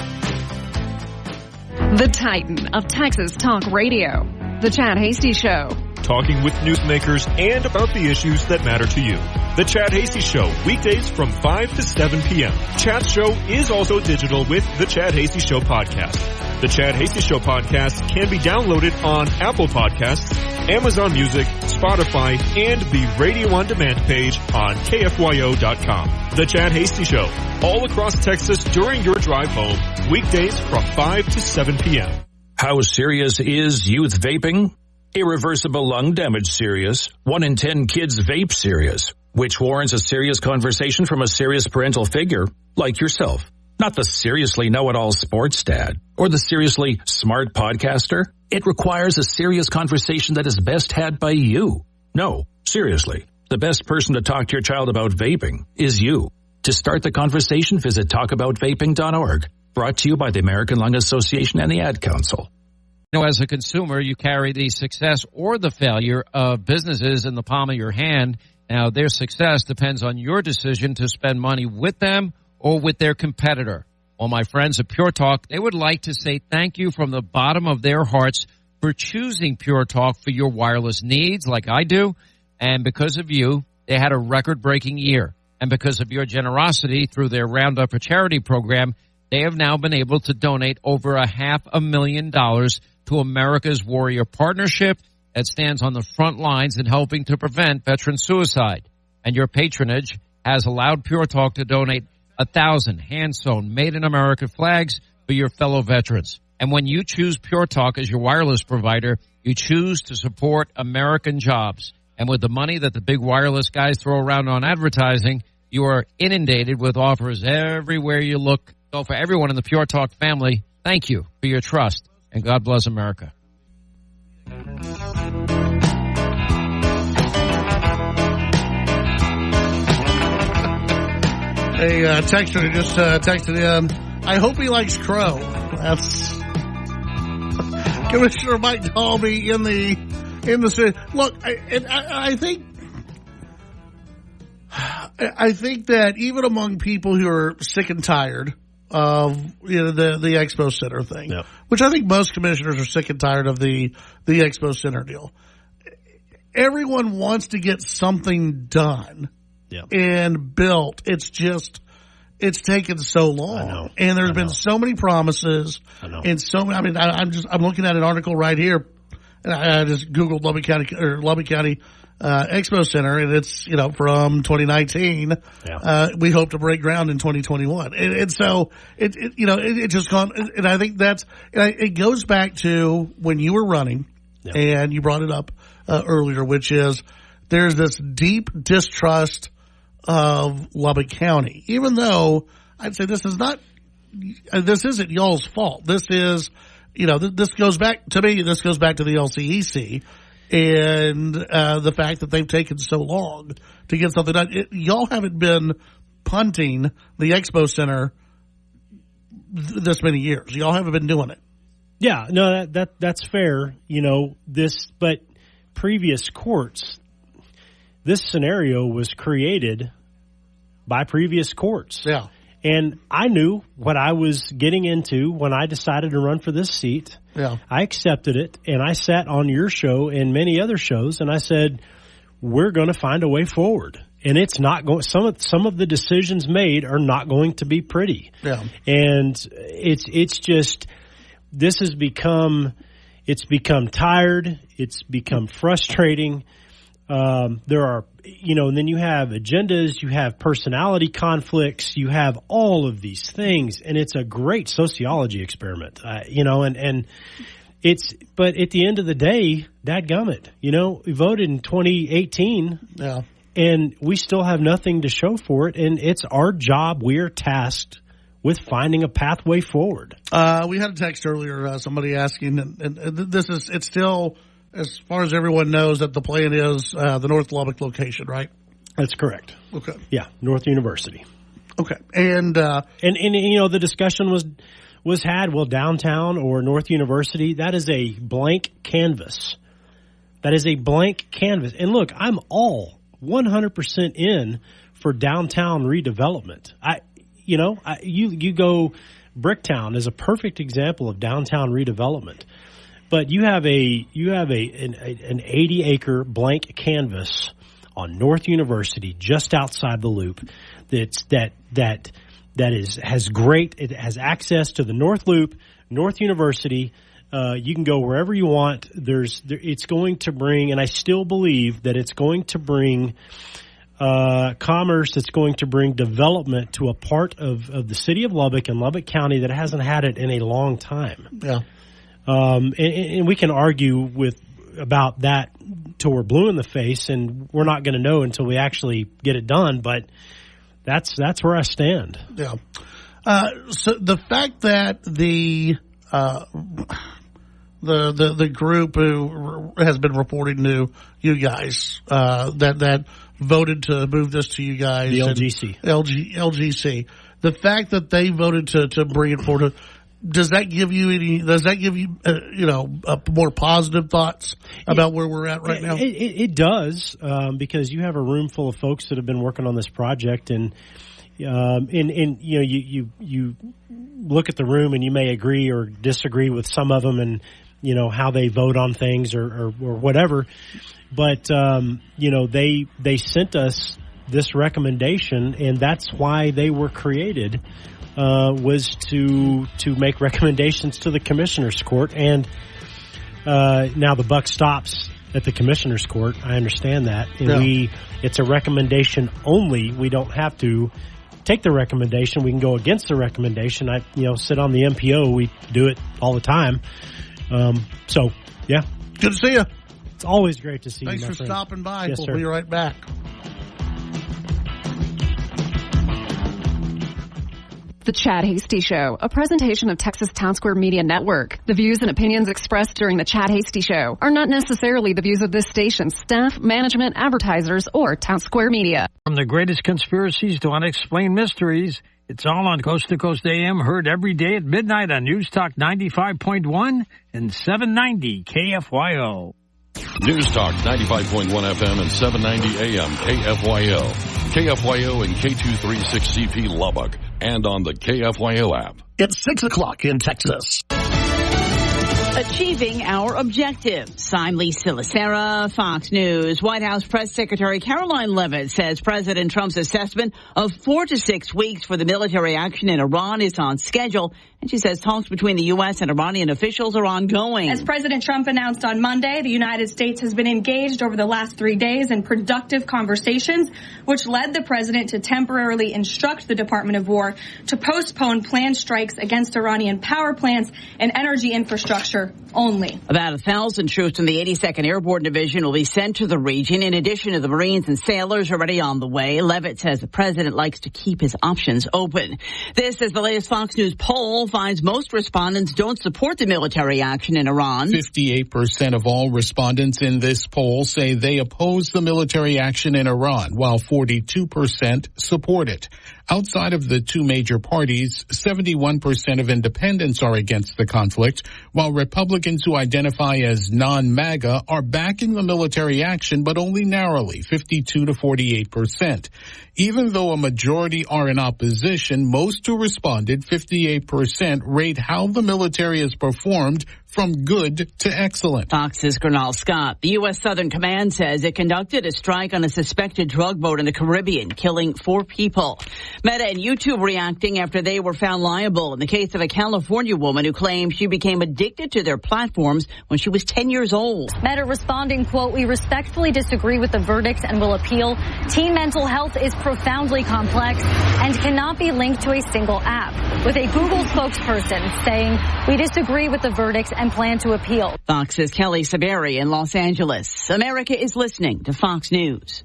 The Titan of Texas Talk Radio. The Chad Hasty Show. Talking with newsmakers and about the issues that matter to you. The Chad Hasty Show, weekdays from 5 to 7 p.m. Chad's show is also digital with the Chad Hasty Show podcast. The Chad Hasty Show podcast can be downloaded on Apple Podcasts, Amazon Music, Spotify, and the Radio On Demand page on KFYO.com. The Chad Hasty Show, all across Texas during your drive home, weekdays from 5 to 7 p.m. How serious is youth vaping? Irreversible lung damage serious. 1 in 10 kids vape serious, which warrants a serious conversation from a serious parental figure like yourself. Not the seriously know-it-all sports dad or the seriously smart podcaster. It requires a serious conversation that is best had by you. No, seriously, the best person to talk to your child about vaping is you. To start the conversation, visit talkaboutvaping.org. Brought to you by the American Lung Association and the Ad Council. As a consumer, you carry the success or the failure of businesses in the palm of your hand. Now, their success depends on your decision to spend money with them or with their competitor. Well, my friends at Pure Talk, they would like to say thank you from the bottom of their hearts for choosing Pure Talk for your wireless needs like I do. And because of you, they had a record-breaking year. And because of your generosity through their Roundup for Charity program, they have now been able to donate over $500,000 to America's Warrior Partnership that stands on the front lines in helping to prevent veteran suicide. And your patronage has allowed Pure Talk to donate 1,000 hand-sewn, made-in-America flags for your fellow veterans. And when you choose Pure Talk as your wireless provider, you choose to support American jobs. And with the money that the big wireless guys throw around on advertising, you are inundated with offers everywhere you look. So for everyone in the Pure Talk family, thank you for your trust. And God bless America. A texter just texted in, I hope he likes Crow. That's Commissioner Mike Dalby in the city. Look, I think that even among people who are sick and tired of the Expo Center thing, which I think most commissioners are sick and tired of the Expo Center deal. Everyone wants to get something done and built. It's taken so long, and there's been so many promises and so many. I mean, I'm looking at an article right here, and I just Googled Lubbock County Expo Center, and it's from 2019. We hope to break ground in 2021, and so it just gone. And I think it goes back to when you were running, and you brought it up earlier, which is there's this deep distrust of Lubbock County, even though I'd say this isn't y'all's fault. This is this goes back to me. This goes back to the LCEC. And the fact that they've taken so long to get something done. Y'all haven't been punting the Expo Center this many years. Y'all haven't been doing it. Yeah, no, that's fair. But previous courts, this scenario was created by previous courts. Yeah. And I knew what I was getting into when I decided to run for this seat. Yeah. I accepted it, and I sat on your show and many other shows, and I said, we're going to find a way forward. And it's not going. Some of the decisions made are not going to be pretty. Yeah. And it's just, this has become, it's become tired. It's become frustrating. There are, and then you have agendas, you have personality conflicts, you have all of these things, and it's a great sociology experiment. And it's, but at the end of the day, dadgummit, we voted in 2018. Yeah. And we still have nothing to show for it, and it's our job. We are tasked with finding a pathway forward. We had a text earlier, somebody asking, and it's still, as far as everyone knows, that the plan is the North Lubbock location, right? That's correct. Okay. Yeah, North University. Okay. And the discussion was had, well, downtown or North University, that is a blank canvas. That is a blank canvas. And look, I'm all 100% in for downtown redevelopment. You go, Bricktown is a perfect example of downtown redevelopment. But you have an 80-acre blank canvas on North University, just outside the Loop. Has great. It has access to the North Loop, North University. You can go wherever you want. It's going to bring, and I still believe that it's going to bring commerce. It's going to bring development to a part of the city of Lubbock and Lubbock County that hasn't had it in a long time. Yeah. And we can argue about that till we're blue in the face, and we're not going to know until we actually get it done. But that's where I stand. Yeah. So the fact that the group who has been reporting to you guys that voted to move this to you guys, the LGC, LGC, the fact that they voted to bring it forward, does that give you more positive thoughts about where we're at right now? It does, because you have a room full of folks that have been working on this project, and you look at the room and you may agree or disagree with some of them, and how they vote on things or whatever. But, they sent us this recommendation, and that's why they were created, was to make recommendations to the Commissioner's Court. And now the buck stops at the Commissioner's Court. I understand that. And it's a recommendation only. We don't have to take the recommendation. We can go against the recommendation. I sit on the MPO. We do it all the time. Yeah. Good to see you. It's always great to see Thanks you, my for friend. stopping by. Yes, We'll sir. be right back. The Chad Hasty Show, a presentation of Texas Town Square Media Network. The views and opinions expressed during the Chad Hasty Show are not necessarily the views of this station, staff, management, advertisers, or Town Square Media. From the greatest conspiracies to unexplained mysteries, it's all on Coast to Coast AM, heard every day at midnight on News Talk 95.1 and 790 KFYO. News Talk 95.1 FM and 790 AM KFYO. KFYO and K236CP Lubbock. And on the KFYO app. It's 6 o'clock in Texas. Achieving our objectives. I'm Lisa Lacera, Fox News. White House Press Secretary Caroline Leavitt says President Trump's assessment of 4 to 6 weeks for the military action in Iran is on schedule. And she says talks between the U.S. and Iranian officials are ongoing. As President Trump announced on Monday, the United States has been engaged over the last 3 days in productive conversations, which led the president to temporarily instruct the Department of War to postpone planned strikes against Iranian power plants and energy infrastructure only. About 1,000 troops from the 82nd Airborne Division will be sent to the region, in addition to the Marines and sailors already on the way. Leavitt says the president likes to keep his options open. This is the latest Fox News poll finds most respondents don't support the military action in Iran. 58% of all respondents in this poll say they oppose the military action in Iran, while 42% support it. Outside of the two major parties, 71% of independents are against the conflict, while Republicans who identify as non-MAGA are backing the military action, but only narrowly, 52 to 48%. Even though a majority are in opposition, most who responded, 58%, rate how the military has performed from good to excellent. Fox's Gernal Scott. The U.S. Southern Command says it conducted a strike on a suspected drug boat in the Caribbean, killing 4 people. Meta and YouTube reacting after they were found liable in the case of a California woman who claimed she became addicted to their platforms when she was 10 years old. Meta responding, quote, "We respectfully disagree with the verdicts and will appeal. Teen mental health is profoundly complex and cannot be linked to a single app," with a Google spokesperson saying, "We disagree with the verdicts and plan to appeal." Fox's Kelly Saberi in Los Angeles. America is listening to Fox News.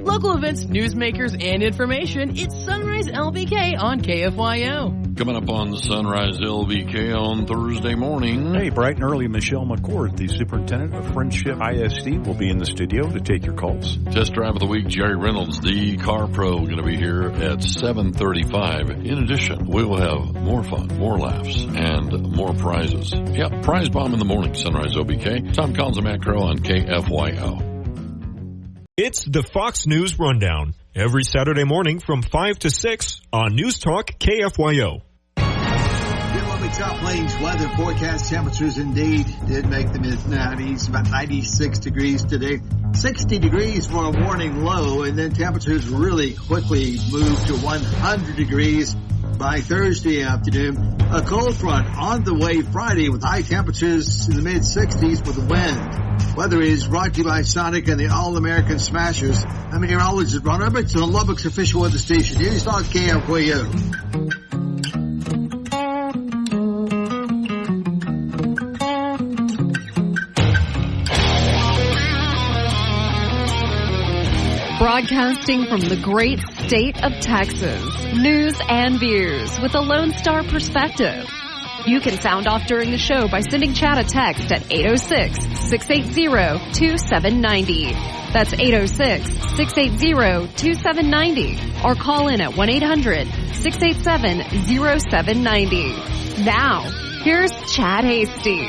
Local events, newsmakers, and information. It's Sunrise LBK on KFYO. Coming up on Sunrise LBK on Thursday morning. Hey, bright and early, Michelle McCord, the superintendent of Friendship ISD, will be in the studio to take your calls. Test drive of the week, Jerry Reynolds, the Car Pro, going to be here at 7:35. In addition, we will have more fun, more laughs, and more prizes. Yep, prize bomb in the morning, Sunrise LBK. Tom Collins and Matt Crow on KFYO. It's the Fox News Rundown, every Saturday morning from 5 to 6 on News Talk KFYO. Top Plains weather forecast. Temperatures indeed did make the mid-90s, about 96 degrees today. 60 degrees for a morning low, and then temperatures really quickly moved to 100 degrees by Thursday afternoon. A cold front on the way Friday with high temperatures in the mid-60s with the wind. Weather is brought to you by Sonic and the All-American Smashers. I'm meteorologist Ron Roberts on Lubbock's official weather station. News Talk KFYO. Broadcasting from the great state of Texas, news and views with a Lone Star perspective. You can sound off during the show by sending Chad a text at 806-680-2790. That's 806-680-2790. Or call in at 1-800-687-0790. Now, here's Chad Hasty.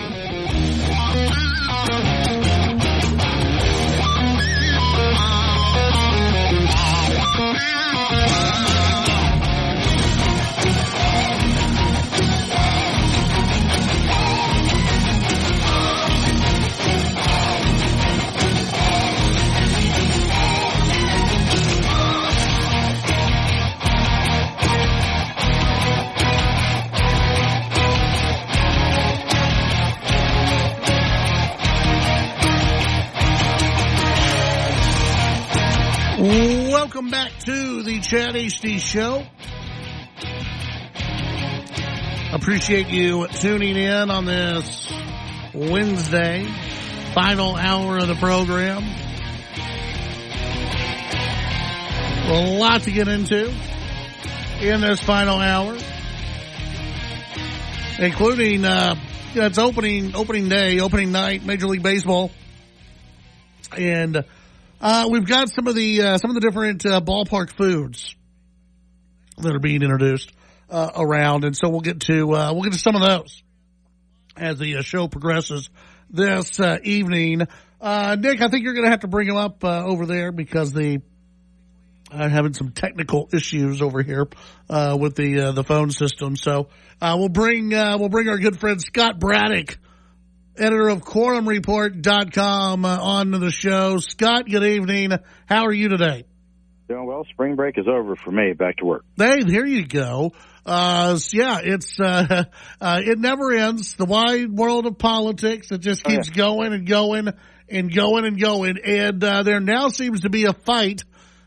Welcome back to the Chad HD Show. Appreciate you tuning in on this Wednesday, final hour of the program. A lot to get into in this final hour, including it's opening day, opening night, Major League Baseball, and we've got some of the different ballpark foods that are being introduced around, and so we'll get to some of those as the show progresses this evening. Nick, I think you're going to have to bring them up over there because I'm having some technical issues over here with the phone system. So we'll bring our good friend Scott Braddock, editor of QuorumReport.com, on to the show. Scott, good evening. How are you today? Doing well. Spring break is over for me. Back to work. Hey, there you go. It's it never ends. The wide world of politics. It just keeps going and going and going and going. And there now seems to be a fight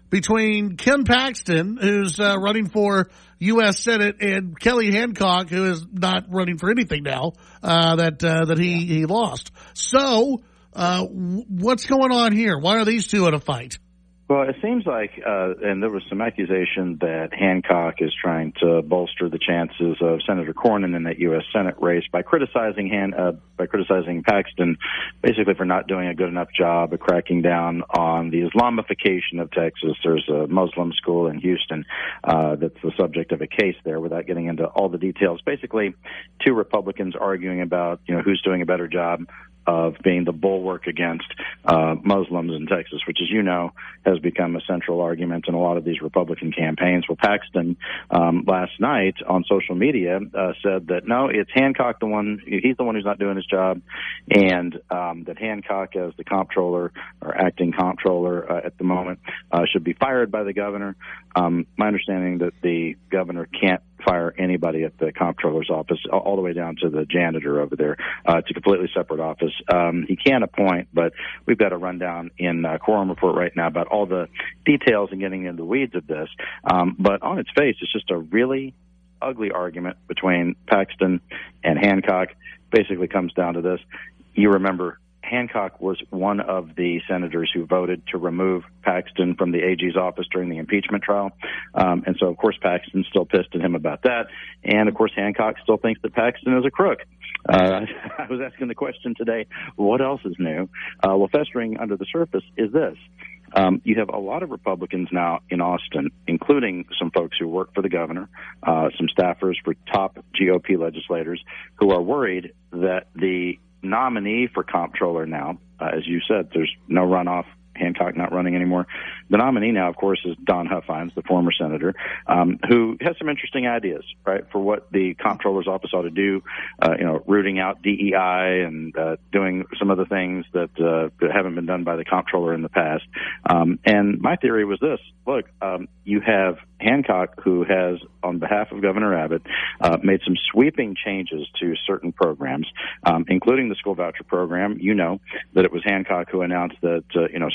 between Ken Paxton, who's running for U.S. Senate, and Kelly Hancock, who is not running for anything now, that he lost. So, what's going on here? Why are these two in a fight? Well, it seems like, and there was some accusation that Hancock is trying to bolster the chances of Senator Cornyn in that U.S. Senate race by criticizing Paxton, basically for not doing a good enough job of cracking down on the Islamification of Texas. There's a Muslim school in Houston that's the subject of a case there. Without getting into all the details, basically, two Republicans arguing about who's doing a better job. of being the bulwark against Muslims in Texas, which, as you know, has become a central argument in a lot of these Republican campaigns. Well, Paxton last night on social media said that, no, it's Hancock he's the one who's not doing his job, and that Hancock, as the comptroller or acting comptroller at the moment, should be fired by the governor. My understanding that the governor can't fire anybody at the comptroller's office, all the way down to the janitor over there. It's a completely separate office. He can appoint, but we've got a rundown in Quorum Report right now about all the details and getting into the weeds of this. But on its face, it's just a really ugly argument between Paxton and Hancock. Basically comes down to this. You remember Hancock was one of the senators who voted to remove Paxton from the AG's office during the impeachment trial. And so, of course, Paxton's still pissed at him about that. And, of course, Hancock still thinks that Paxton is a crook. I was asking the question today, what else is new? Well, festering under the surface is this. You have a lot of Republicans now in Austin, including some folks who work for the governor, some staffers for top GOP legislators, who are worried that the nominee for comptroller now, as you said, there's no runoff, Hancock not running anymore. The nominee now, of course, is Don Huffines, the former senator, who has some interesting ideas, right, for what the comptroller's office ought to do, rooting out DEI and doing some other things that haven't been done by the comptroller in the past. And my theory was this. Look, you have Hancock, who has, on behalf of Governor Abbott, made some sweeping changes to certain programs, including the school voucher program. You know that it was Hancock who announced that,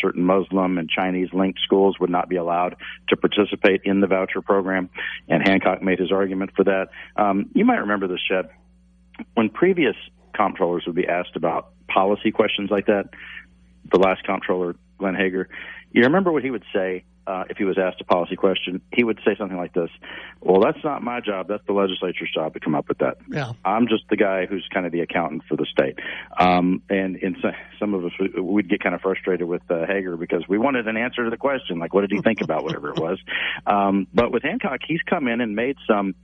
certain Muslim and Chinese-linked schools would not be allowed to participate in the voucher program, and Hancock made his argument for that. You might remember this, Chad. When previous comptrollers would be asked about policy questions like that, the last comptroller, Glenn Hager, you remember what he would say if he was asked a policy question? He would say something like this: well, that's not my job. That's the legislature's job to come up with that. Yeah. I'm just the guy who's kind of the accountant for the state. And in some of us, we'd get kind of frustrated with Hager because we wanted an answer to the question, like what did he think about whatever it was. But with Hancock, he's come in and made some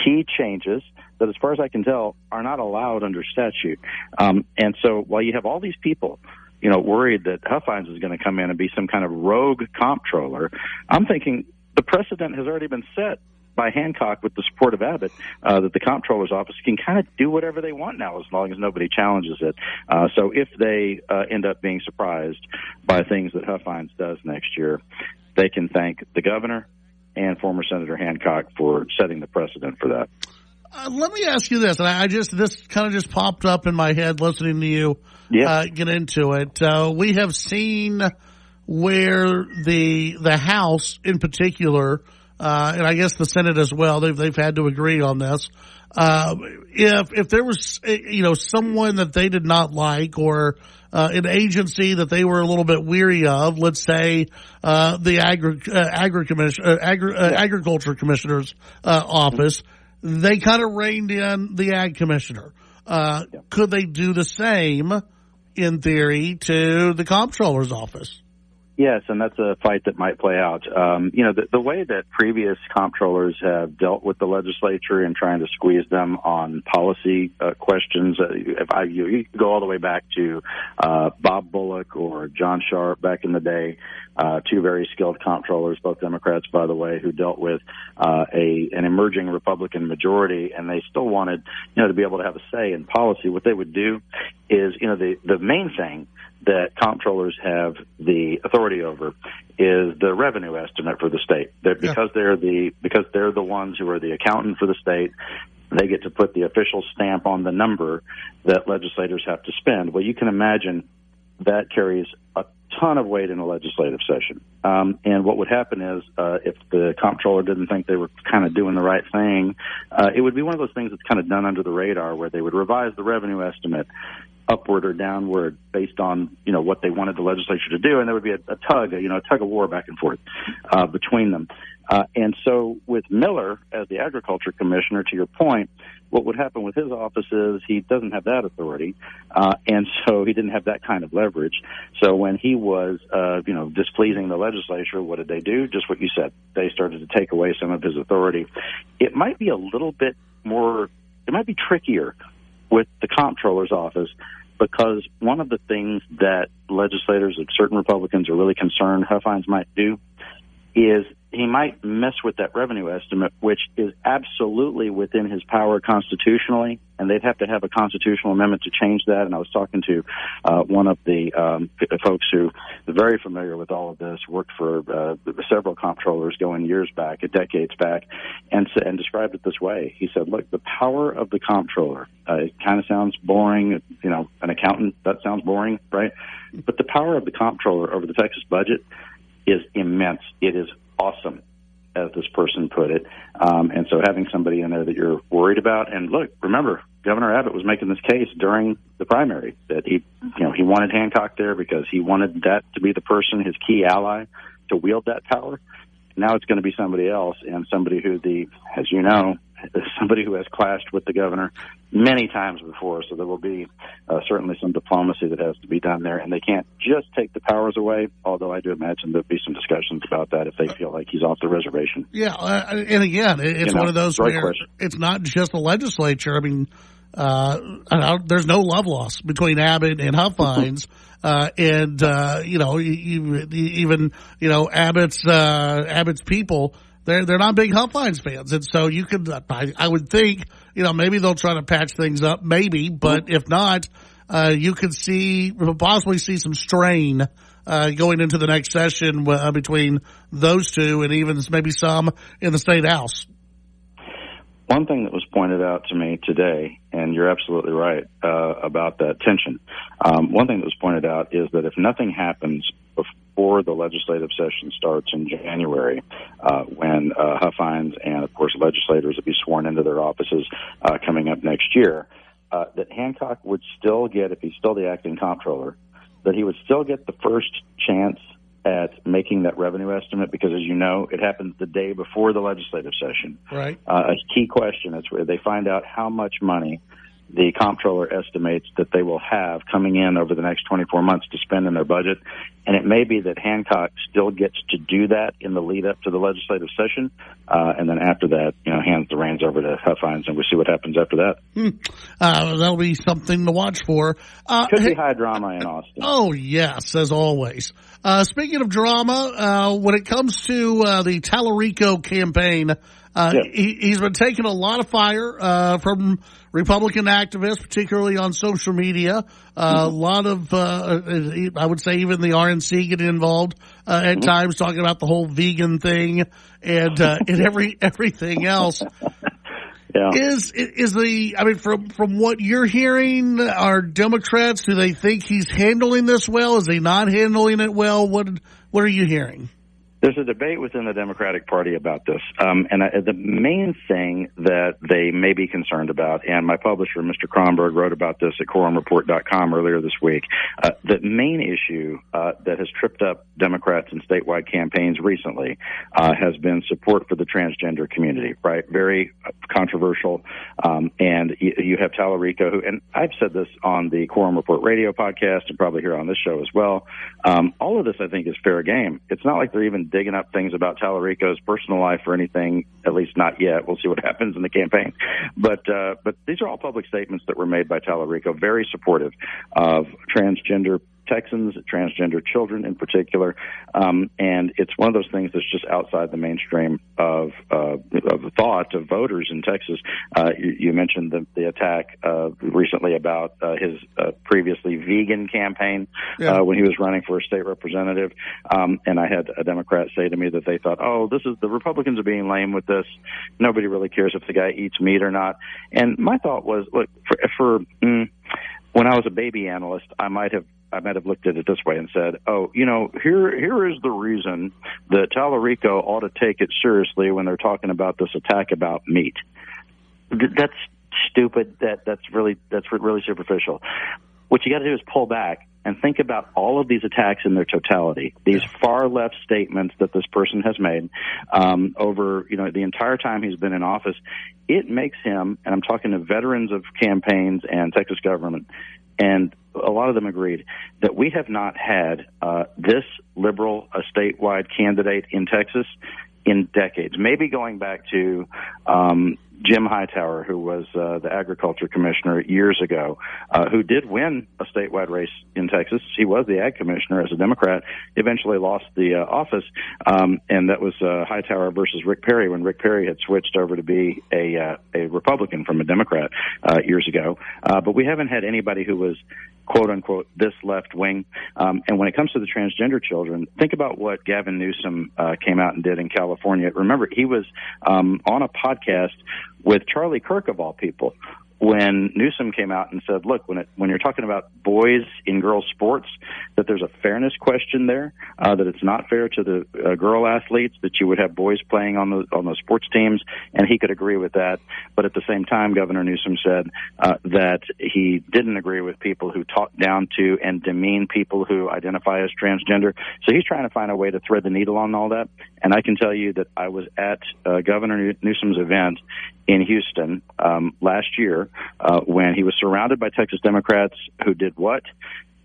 key changes that, as far as I can tell, are not allowed under statute. And so while you have all these people worried that Huffines is going to come in and be some kind of rogue comptroller, I'm thinking the precedent has already been set by Hancock with the support of Abbott, that the comptroller's office can kind of do whatever they want now as long as nobody challenges it. So if they end up being surprised by things that Huffines does next year, they can thank the governor and former Senator Hancock for setting the precedent for that. Let me ask you this, and this kind of just popped up in my head listening to you get into it. We have seen where the House in particular, and I guess the Senate as well, they've had to agree on this. If there was someone that they did not like, or an agency that they were a little bit weary of, let's say the agriculture commissioner's office, they kind of reined in the ag commissioner. Could they do the same, in theory, to the comptroller's office? Yes, and that's a fight that might play out. The way that previous comptrollers have dealt with the legislature and trying to squeeze them on policy questions, you go all the way back to Bob Bullock or John Sharp back in the day, two very skilled comptrollers, both Democrats, by the way, who dealt with an emerging Republican majority, and they still wanted, to be able to have a say in policy. What they would do is, the main thing that comptrollers have the authority over is the revenue estimate for the state. Because they're the ones who are the accountant for the state, they get to put the official stamp on the number that legislators have to spend. Well, you can imagine that carries a ton of weight in a legislative session. And what would happen is, if the comptroller didn't think they were kind of doing the right thing, it would be one of those things that's kind of done under the radar, where they would revise the revenue estimate upward or downward based on, what they wanted the legislature to do. And there would be a tug of war back and forth between them. And so with Miller as the agriculture commissioner, to your point, what would happen with his office is he doesn't have that authority. And so he didn't have that kind of leverage. So when he was, displeasing the legislature, what did they do? Just what you said. They started to take away some of his authority. It might be a little bit more, it might be trickier with the comptroller's office because one of the things that legislators of certain Republicans are really concerned Huffines might do is he might mess with that revenue estimate, which is absolutely within his power constitutionally, and they'd have to have a constitutional amendment to change that. And I was talking to one of the folks who is very familiar with all of this, worked for several comptrollers going years back, decades back, and described it this way. He said, look, the power of the comptroller, it kind of sounds boring, an accountant, that sounds boring, right? But the power of the comptroller over the Texas budget is immense. It is awesome, as this person put it. And so having somebody in there that you're worried about, and look, remember, Governor Abbott was making this case during the primary that he wanted Hancock there because he wanted that to be the person, his key ally, to wield that power. Now it's going to be somebody else, and somebody who as you know, somebody who has clashed with the governor many times before. So there will be certainly some diplomacy that has to be done there, and they can't just take the powers away, although I do imagine there'll be some discussions about that if they feel like he's off the reservation. Yeah, and again, it's one of those where it's not just the legislature. I mean, there's no love loss between Abbott and Huffines. And Abbott's people, they're not big Huffines fans. And so you could, I would think, maybe they'll try to patch things up, maybe, but if not, you could possibly see some strain, going into the next session between those two and even maybe some in the state house. One thing that was pointed out to me today, and you're absolutely right about that tension, one thing that was pointed out is that if nothing happens before the legislative session starts in January, when Huffines and, of course, legislators will be sworn into their offices coming up next year, that Hancock would still get, if he's still the acting comptroller, that he would still get the first chance at making that revenue estimate, because, as you know, it happens the day before the legislative session. Right. A key question is where they find out how much money the comptroller estimates that they will have coming in over the next 24 months to spend in their budget. And it may be that Hancock still gets to do that in the lead up to the legislative session. And then after that, hands the reins over to Huffines, and we'll see what happens after that. That'll be something to watch for. Could be high drama in Austin. Oh, yes, as always. Speaking of drama, when it comes to the Tallarico campaign, he's been taking a lot of fire from Republican activists, particularly on social media. A lot of, I would say, even the RNC getting involved at times, talking about the whole vegan thing and everything else. Yeah. From what you're hearing, are Democrats, do they think he's handling this well? Is he not handling it well? What are you hearing? There's a debate within the Democratic Party about this. The main thing that they may be concerned about, and my publisher, Mr. Kronberg, wrote about this at quorumreport.com earlier this week, the main issue that has tripped up Democrats in statewide campaigns recently has been support for the transgender community, right? Very controversial. And you have Tallarico, who, and I've said this on the Quorum Report radio podcast and probably here on this show as well. All of this, I think, is fair game. It's not like they're even digging up things about Tallarico's personal life or anything, at least not yet. We'll see what happens in the campaign. But these are all public statements that were made by Tallarico, very supportive of transgender Texans, transgender children in particular, and it's one of those things that's just outside the mainstream of thought of voters in Texas. You mentioned the attack recently about his previously vegan campaign when he was running for a state representative, and I had a Democrat say to me that they thought, the Republicans are being lame with this. Nobody really cares if the guy eats meat or not. And my thought was, look, when I was a baby analyst, I might have looked at it this way and said, here is the reason that Tallarico ought to take it seriously when they're talking about this attack about meat. That's stupid. That's really superficial. What you got to do is pull back and think about all of these attacks in their totality, these far left statements that this person has made over the entire time he's been in office. It makes him, and I'm talking to veterans of campaigns and Texas government, and a lot of them agreed that we have not had this liberal a statewide candidate in Texas in decades, maybe going back to Jim Hightower, who was the agriculture commissioner years ago, who did win a statewide race in Texas. He was the ag commissioner as a Democrat, eventually lost the office, and that was Hightower versus Rick Perry when Rick Perry had switched over to be a Republican from a Democrat years ago. But we haven't had anybody who was quote-unquote, this left wing. And when it comes to the transgender children, think about what Gavin Newsom came out and did in California. Remember, he was on a podcast with Charlie Kirk, of all people, when Newsom came out and said, look, when you're talking about boys in girls sports, that there's a fairness question there, that it's not fair to the girl athletes that you would have boys playing on those sports teams, and he could agree with that. But at the same time, Governor Newsom said that he didn't agree with people who talk down to and demean people who identify as transgender. So he's trying to find a way to thread the needle on all that. And I can tell you that I was at Governor Newsom's event in Houston last year when he was surrounded by Texas Democrats who did what?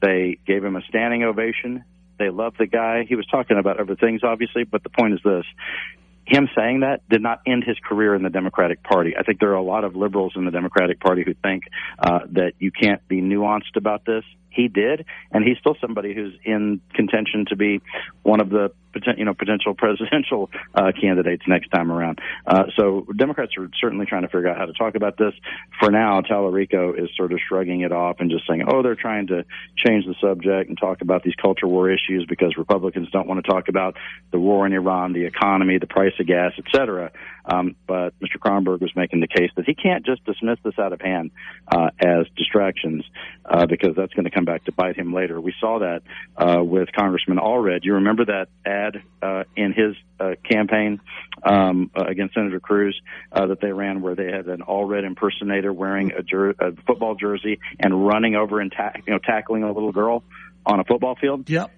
They gave him a standing ovation. They loved the guy. He was talking about other things, obviously, but the point is this. Him saying that did not end his career in the Democratic Party. I think there are a lot of liberals in the Democratic Party who think that you can't be nuanced about this. He did, and he's still somebody who's in contention to be one of the potential presidential candidates next time around. So Democrats are certainly trying to figure out how to talk about this. For now, Tallarico is sort of shrugging it off and just saying, they're trying to change the subject and talk about these culture war issues because Republicans don't want to talk about the war in Iran, the economy, the price of gas, et cetera. But Mr. Kronberg was making the case that he can't just dismiss this out of hand as distractions because that's going to come back to bite him later. We saw that with Congressman Allred. You remember that ad in his campaign against Senator Cruz that they ran where they had an Allred impersonator wearing a football jersey and running over and tackling a little girl on a football field? Yep.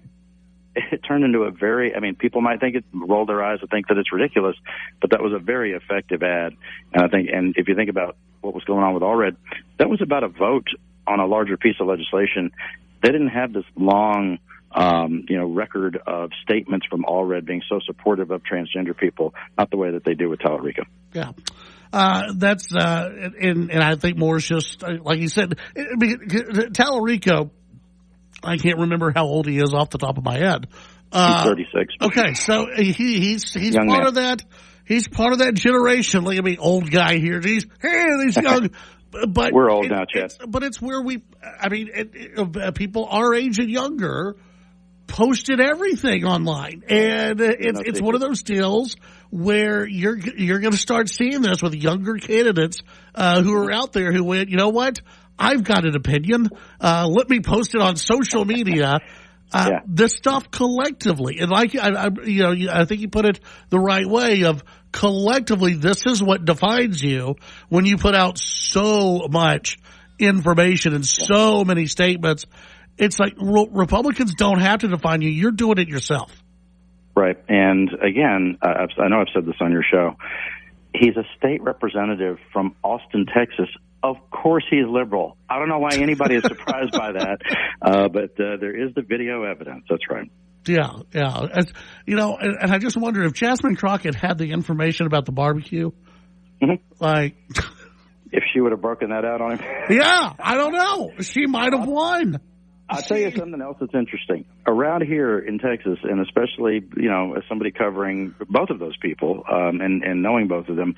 It turned into a people might think roll their eyes and think that it's ridiculous, but that was a very effective ad. And if you think about what was going on with Allred, that was about a vote on a larger piece of legislation. They didn't have this long, record of statements from Allred being so supportive of transgender people, not the way that they do with Tallarico. Yeah. That's, and I think more is just, like you said, Tallarico, I can't remember how old he is off the top of my head. He's 36. Okay, so he's part man. Of that. He's part of that generation. Look at me, old guy here. These young. But we're old now, Chad. But it's where people our age and younger posted everything online, and it's one of those deals where you're going to start seeing this with younger candidates who are out there who went, you know what? I've got an opinion. Let me post it on social media. This stuff collectively, and I think you put it the right way of collectively. This is what defines you when you put out so much information and so many statements. It's like Republicans don't have to define you. You're doing it yourself. Right. And again, I know I've said this on your show. He's a state representative from Austin, Texas. Of course he's liberal. I don't know why anybody is surprised by that, but there is the video evidence. That's right. Yeah. And I just wonder if Jasmine Crockett had the information about the barbecue. Mm-hmm. If she would have broken that out on him. Yeah, I don't know. She might have won. I'll tell you something else that's interesting. Around here in Texas, and especially, as somebody covering both of those people and knowing both of them,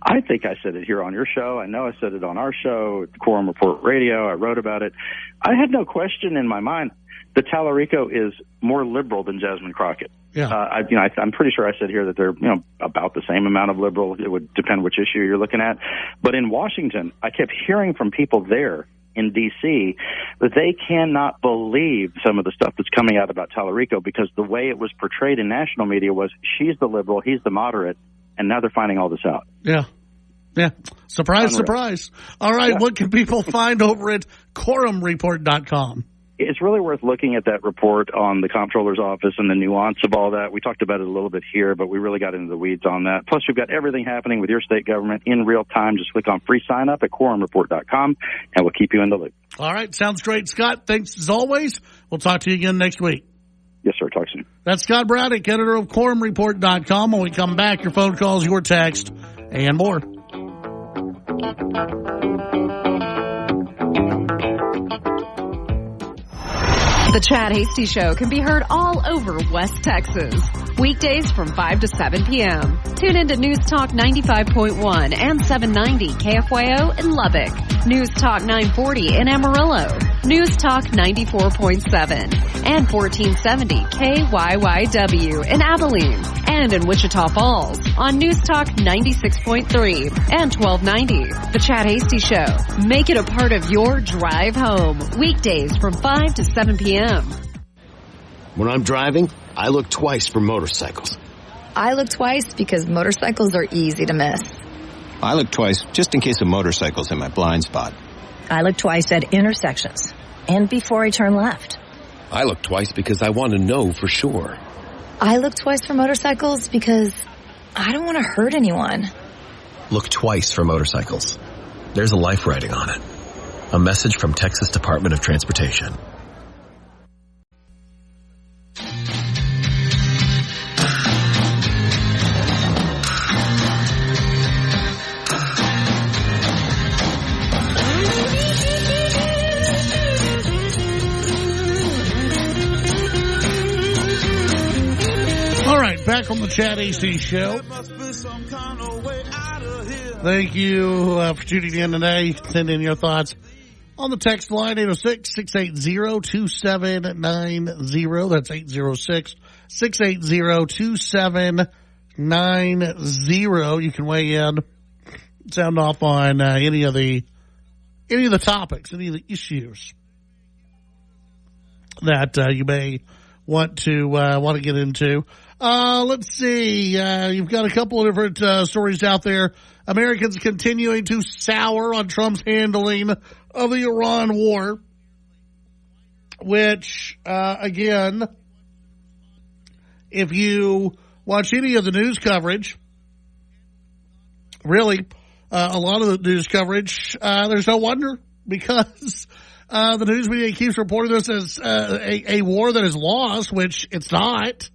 I think I said it here on your show. I know I said it on our show, Quorum Report Radio. I wrote about it. I had no question in my mind that Tallarico is more liberal than Jasmine Crockett. Yeah. I'm pretty sure I said here that they're, about the same amount of liberal. It would depend which issue you're looking at. But in Washington, I kept hearing from people there in D.C. that they cannot believe some of the stuff that's coming out about Tallarico because the way it was portrayed in national media was she's the liberal, he's the moderate, and now they're finding all this out. Yeah. Surprise, surprise. All right, What can people find over at quorumreport.com? It's really worth looking at that report on the comptroller's office and the nuance of all that. We talked about it a little bit here, but we really got into the weeds on that. Plus, we've got everything happening with your state government in real time. Just click on free sign up at quorumreport.com, and we'll keep you in the loop. All right. Sounds great, Scott. Thanks as always. We'll talk to you again next week. Yes, sir. Talk soon. That's Scott Braddock, editor of quorumreport.com. When we come back, your phone calls, your text, and more. The Chad Hasty Show can be heard all over West Texas. Weekdays from 5 to 7 p.m. Tune into News Talk 95.1 and 790 KFYO in Lubbock. News Talk 940 in Amarillo. News Talk 94.7 and 1470 KYYW in Abilene. And in Wichita Falls on News Talk 96.3 and 1290. The Chad Hasty Show. Make it a part of your drive home. Weekdays from 5 to 7 p.m. When I'm driving, I look twice for motorcycles. I look twice because motorcycles are easy to miss. I look twice just in case a motorcycle's in my blind spot. I look twice at intersections and before I turn left. I look twice because I want to know for sure. I look twice for motorcycles because I don't want to hurt anyone. Look twice for motorcycles. There's a life riding on it. A message from Texas Department of Transportation. Back on the Chad AC Show. Thank you for tuning in today. Send in your thoughts on the text line, 806-680-2790. That's 806-680-2790. You can weigh in, sound off on any of the topics, any of the issues that you may want to get into. Let's see. You've got a couple of different stories out there. Americans continuing to sour on Trump's handling of the Iran war, which, again, if you watch any of the news coverage, really, a lot of the news coverage, there's no wonder, because the news media keeps reporting this as a war that is lost, which it's not.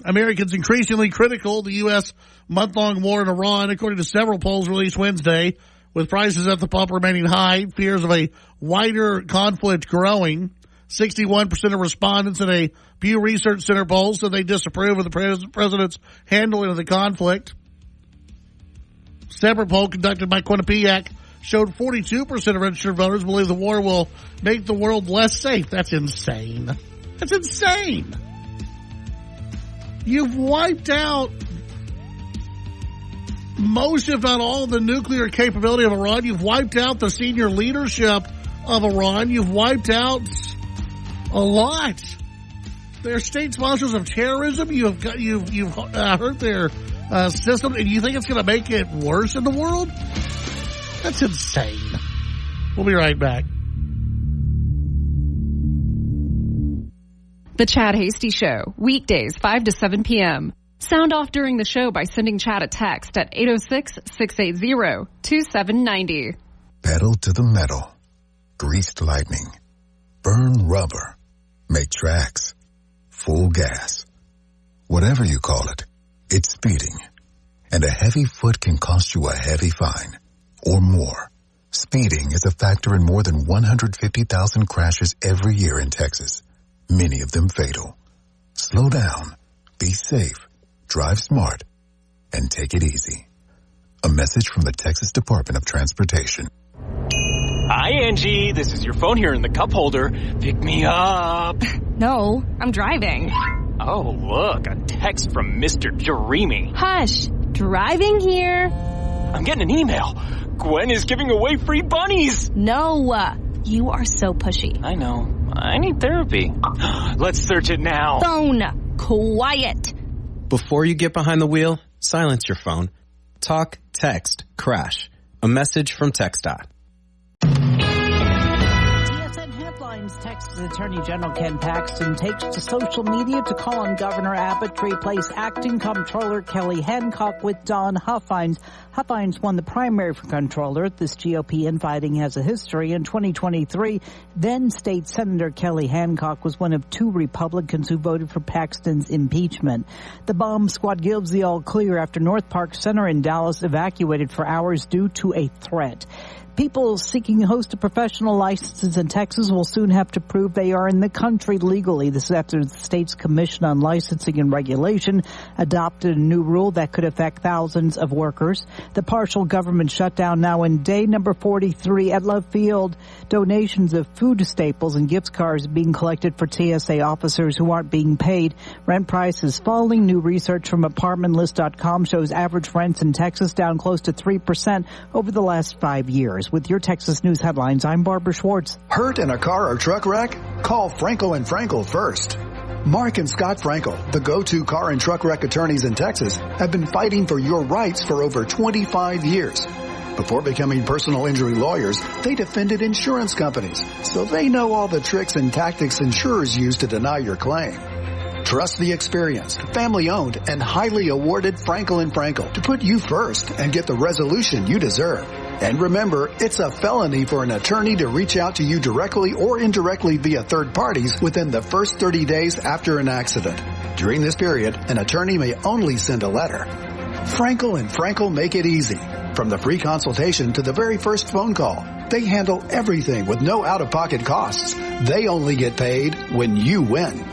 Americans increasingly critical of the U.S. month-long war in Iran, according to several polls released Wednesday, with prices at the pump remaining high, fears of a wider conflict growing. 61% of respondents in a Pew Research Center poll said they disapprove of the president's handling of the conflict. Separate poll conducted by Quinnipiac showed 42% of registered voters believe the war will make the world less safe. That's insane. That's insane. You've wiped out most, if not all, of the nuclear capability of Iran. You've wiped out the senior leadership of Iran. You've wiped out a lot. They're state sponsors of terrorism. You've hurt their system, and you think it's going to make it worse in the world? That's insane. We'll be right back. The Chad Hasty Show, weekdays 5 to 7 p.m. Sound off during the show by sending Chad a text at 806-680-2790. Pedal to the metal. Greased lightning. Burn rubber. Make tracks. Full gas. Whatever you call it, it's speeding. And a heavy foot can cost you a heavy fine. Or more. Speeding is a factor in more than 150,000 crashes every year in Texas. Many of them fatal. Slow down, be safe, drive smart, and take it easy. A message from the Texas Department of Transportation. Hi, Angie. This is your phone here in the cup holder. Pick me up. No, I'm driving. Oh, look, a text from Mr. Jeremy. Hush, driving here. I'm getting an email. Gwen is giving away free bunnies. No, you are so pushy. I know. I need therapy. Let's search it now. Phone, quiet. Before you get behind the wheel, silence your phone. Talk, text, crash. A message from TxDOT. times, Texas Attorney General Ken Paxton takes to social media to call on Governor Abbott to replace acting comptroller Kelly Hancock with Don Huffines. Huffines won the primary for comptroller. This GOP infighting has a history. In 2023, then State Senator Kelly Hancock was one of 2 Republicans who voted for Paxton's impeachment. The bomb squad gives the all clear after North Park Center in Dallas evacuated for hours due to a threat. People seeking a host of professional licenses in Texas will soon have to prove they are in the country legally. This is after the state's Commission on Licensing and Regulation adopted a new rule that could affect thousands of workers. The partial government shutdown now in day number 43 at Love Field. Donations of food staples and gift cards being collected for TSA officers who aren't being paid. Rent prices falling. New research from ApartmentList.com shows average rents in Texas down close to 3% over the last 5 years. With your Texas News headlines, I'm Barbara Schwartz. Hurt in a car or truck wreck? Call Frankel & Frankel first. Mark and Scott Frankel, the go-to car and truck wreck attorneys in Texas, have been fighting for your rights for over 25 years. Before becoming personal injury lawyers, they defended insurance companies, so they know all the tricks and tactics insurers use to deny your claim. Trust the experienced, family-owned, and highly awarded Frankel & Frankel to put you first and get the resolution you deserve. And remember, it's a felony for an attorney to reach out to you directly or indirectly via third parties within the first 30 days after an accident. During this period, an attorney may only send a letter. Frankel & Frankel make it easy. From the free consultation to the very first phone call, they handle everything with no out-of-pocket costs. They only get paid when you win.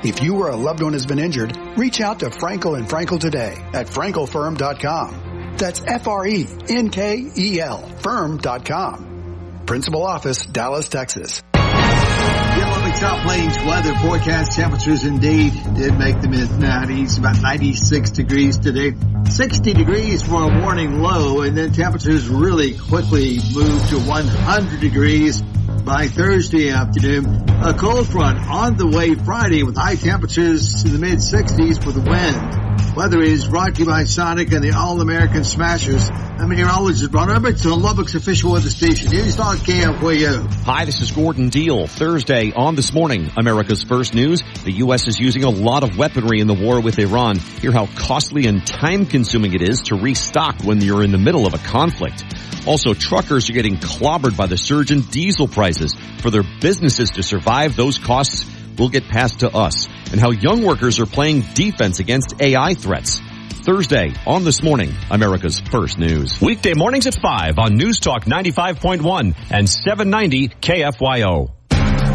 If you or a loved one has been injured, reach out to Frankel & Frankel today at frankelfirm.com. That's F-R-E-N-K-E-L firm.com. Principal office, Dallas, Texas. Yeah, Lubbock South Plains weather forecast. Temperatures indeed did make the mid-90s, about 96 degrees today. 60 degrees for a morning low, and then temperatures really quickly moved to 100 degrees by Thursday afternoon. A cold front on the way Friday with high temperatures to the mid-60s with wind. Weather is brought to you by Sonic and the All-American Smashers. I'm meteorologist Ron Roberts on Lubbock's official weather station. News Talk KFYO. Hi, this is Gordon Deal. Thursday on This Morning, America's First News. The U.S. is using a lot of weaponry in the war with Iran. Hear how costly and time-consuming it is to restock when you're in the middle of a conflict. Also, truckers are getting clobbered by the surge in diesel prices. For their businesses to survive, those costs will get passed to us. And how young workers are playing defense against AI threats. Thursday on This Morning, America's First News. Weekday mornings at 5 on News Talk 95.1 and 790 KFYO.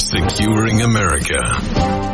Securing America.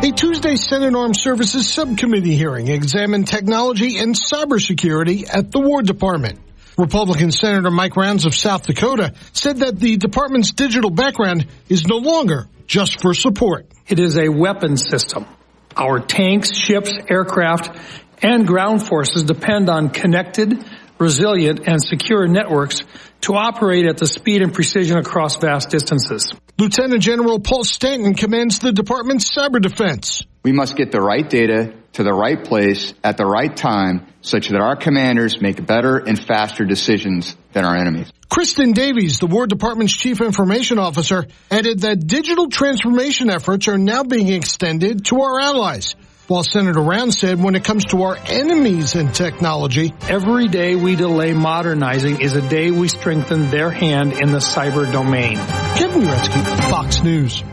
A Tuesday Senate Armed Services Subcommittee hearing examined technology and cybersecurity at the War Department. Republican Senator Mike Rounds of South Dakota said that the department's digital background is no longer just for support. It is a weapons system. Our tanks, ships, aircraft, and ground forces depend on connected, resilient, and secure networks to operate at the speed and precision across vast distances. Lieutenant General Paul Stanton commands the department's cyber defense. We must get the right data to the right place at the right time such that our commanders make better and faster decisions than our enemies. Kristen Davies, the War Department's Chief Information Officer, added that digital transformation efforts are now being extended to our allies. While Senator Rounds said when it comes to our enemies in technology, every day we delay modernizing is a day we strengthen their hand in the cyber domain. Kevin Gretzky, Fox News.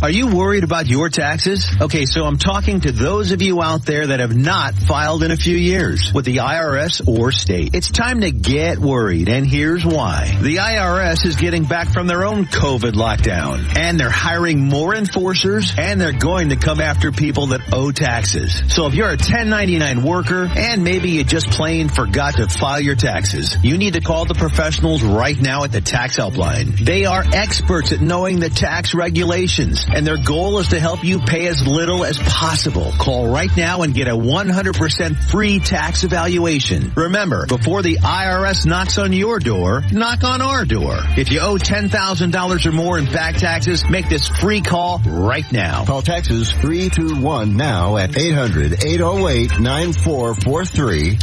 Are you worried about your taxes? Okay, so I'm talking to those of you out there that have not filed in a few years with the IRS or state. It's time to get worried, and here's why. The IRS is getting back from their own COVID lockdown, and they're hiring more enforcers, and they're going to come after people that owe taxes. So if you're a 1099 worker, and maybe you just plain forgot to file your taxes, you need to call the professionals right now at the Tax Helpline. They are experts at knowing the tax regulations, and their goal is to help you pay as little as possible. Call right now and get a 100% free tax evaluation. Remember, before the IRS knocks on your door, knock on our door. If you owe $10,000 or more in back taxes, make this free call right now. Call Texas 321 now at 800-808-9443.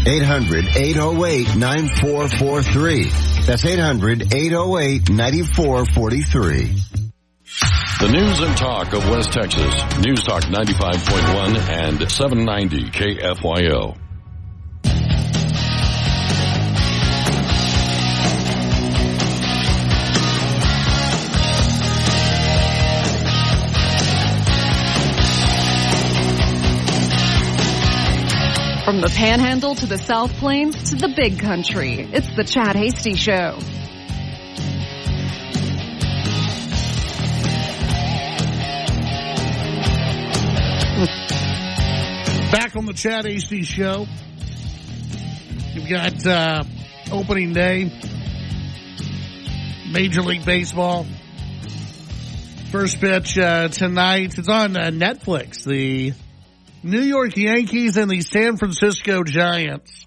800-808-9443. That's 800-808-9443. The news and talk of West Texas. News Talk 95.1 and 790 KFYO. From the Panhandle to the South Plains to the Big Country, it's the Chad Hasty Show. Back on the Chad Hasty Show. You've got opening day, Major League Baseball. First pitch tonight. It's on Netflix. The New York Yankees and the San Francisco Giants.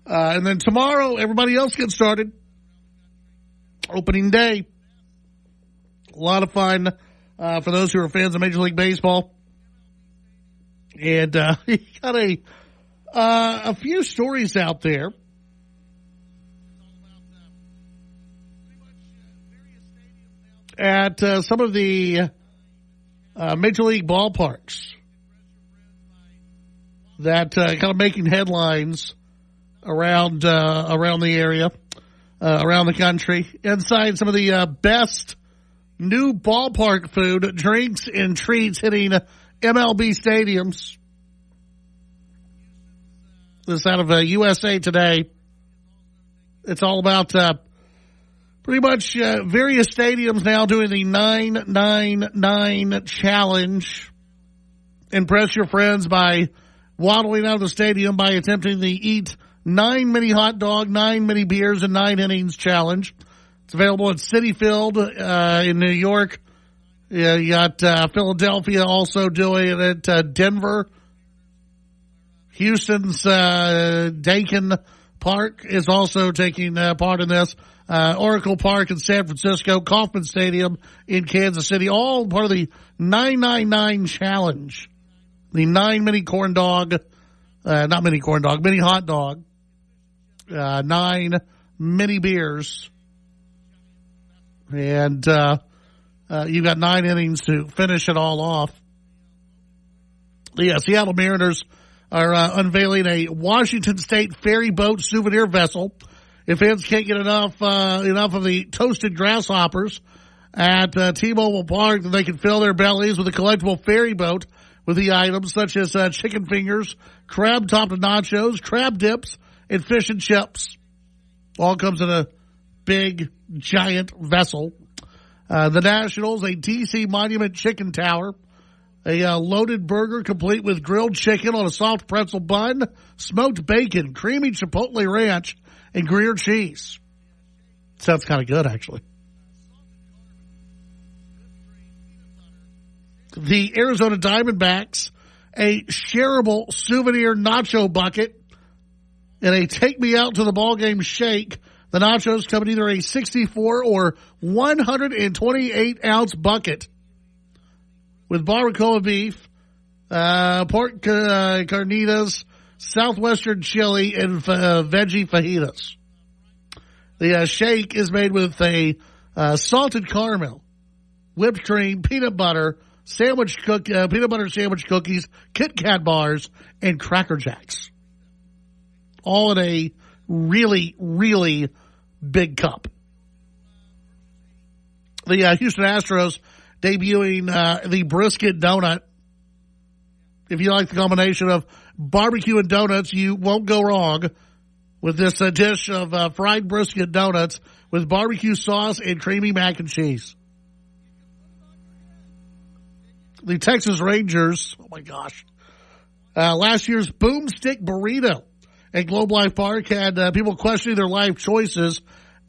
And then tomorrow, everybody else gets started. Opening day. A lot of fun for those who are fans of Major League Baseball. And you got a few stories out there. At some of the Major League ballparks that kind of making headlines around the area, around the country. Inside some of the best new ballpark food, drinks, and treats hitting MLB stadiums. This out of USA Today. It's all about pretty much various stadiums now doing the 999 challenge. Impress your friends by waddling out of the stadium by attempting the eat 9 mini hot dog, 9 mini beers, and 9 innings challenge. It's available at Citi Field in New York. You got Philadelphia also doing it at Denver. Houston's Dakin Park is also taking part in this. Oracle Park in San Francisco, Kauffman Stadium in Kansas City, all part of the 999 challenge. The 9 mini corn dog, not mini corn dog, mini hot dog, 9 mini beers, and you've got 9 innings to finish it all off. The Seattle Mariners are unveiling a Washington State ferry boat souvenir vessel. If fans can't get enough of the toasted grasshoppers at T-Mobile Park, then they can fill their bellies with a collectible ferry boat with the items such as chicken fingers, crab-topped nachos, crab dips, and fish and chips. All comes in a big, giant vessel. The Nationals, a DC Monument chicken tower, a loaded burger complete with grilled chicken on a soft pretzel bun, smoked bacon, creamy chipotle ranch, and Gruyere cheese. Sounds kind of good, actually. The Arizona Diamondbacks, a shareable souvenir nacho bucket, and a take me out to the ballgame shake. The nachos come in either a 64 or 128 ounce bucket with barbacoa beef, pork carnitas, southwestern chili, and veggie fajitas. The shake is made with a salted caramel, whipped cream, peanut butter sandwich cookies, Kit Kat bars, and Cracker Jacks. All in a really, really big cup. The Houston Astros debuting the brisket donut. If you like the combination of barbecue and donuts, you won't go wrong with this dish of fried brisket donuts with barbecue sauce and creamy mac and cheese. The Texas Rangers, oh my gosh, last year's boomstick burrito at Globe Life Park had people questioning their life choices.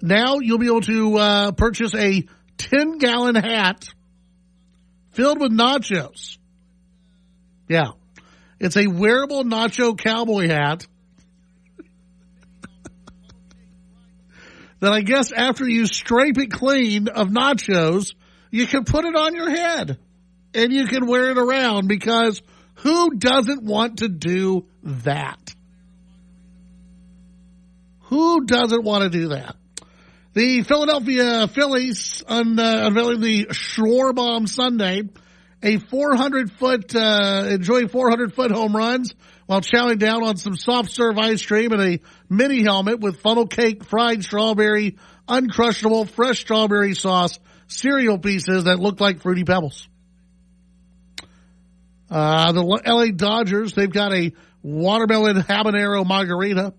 Now you'll be able to purchase a 10-gallon hat filled with nachos. Yeah. It's a wearable nacho cowboy hat that I guess after you scrape it clean of nachos, you can put it on your head and you can wear it around, because who doesn't want to do that? Who doesn't want to do that? The Philadelphia Phillies unveiling the Schwarbomb Sunday, a 400-foot, enjoying 400-foot home runs while chowing down on some soft serve ice cream and a mini helmet with funnel cake, fried strawberry, uncrushable fresh strawberry sauce, cereal pieces that look like Fruity Pebbles. The LA Dodgers, they've got a watermelon habanero margarita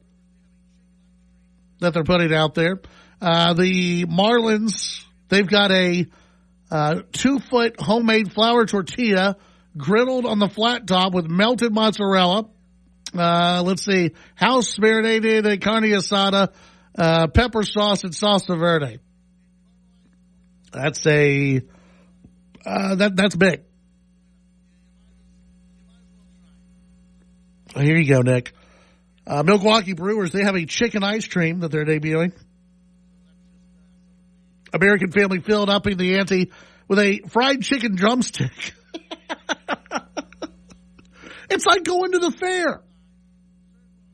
that they're putting out there. The Marlins, they've got a 2-foot homemade flour tortilla griddled on the flat top with melted mozzarella. Let's see, house marinated carne asada, pepper sauce, and salsa verde. That's that's big. Here you go, Nick. Milwaukee Brewers, they have a chicken ice cream that they're debuting. American Family filled up in the ante with a fried chicken drumstick. It's like going to the fair.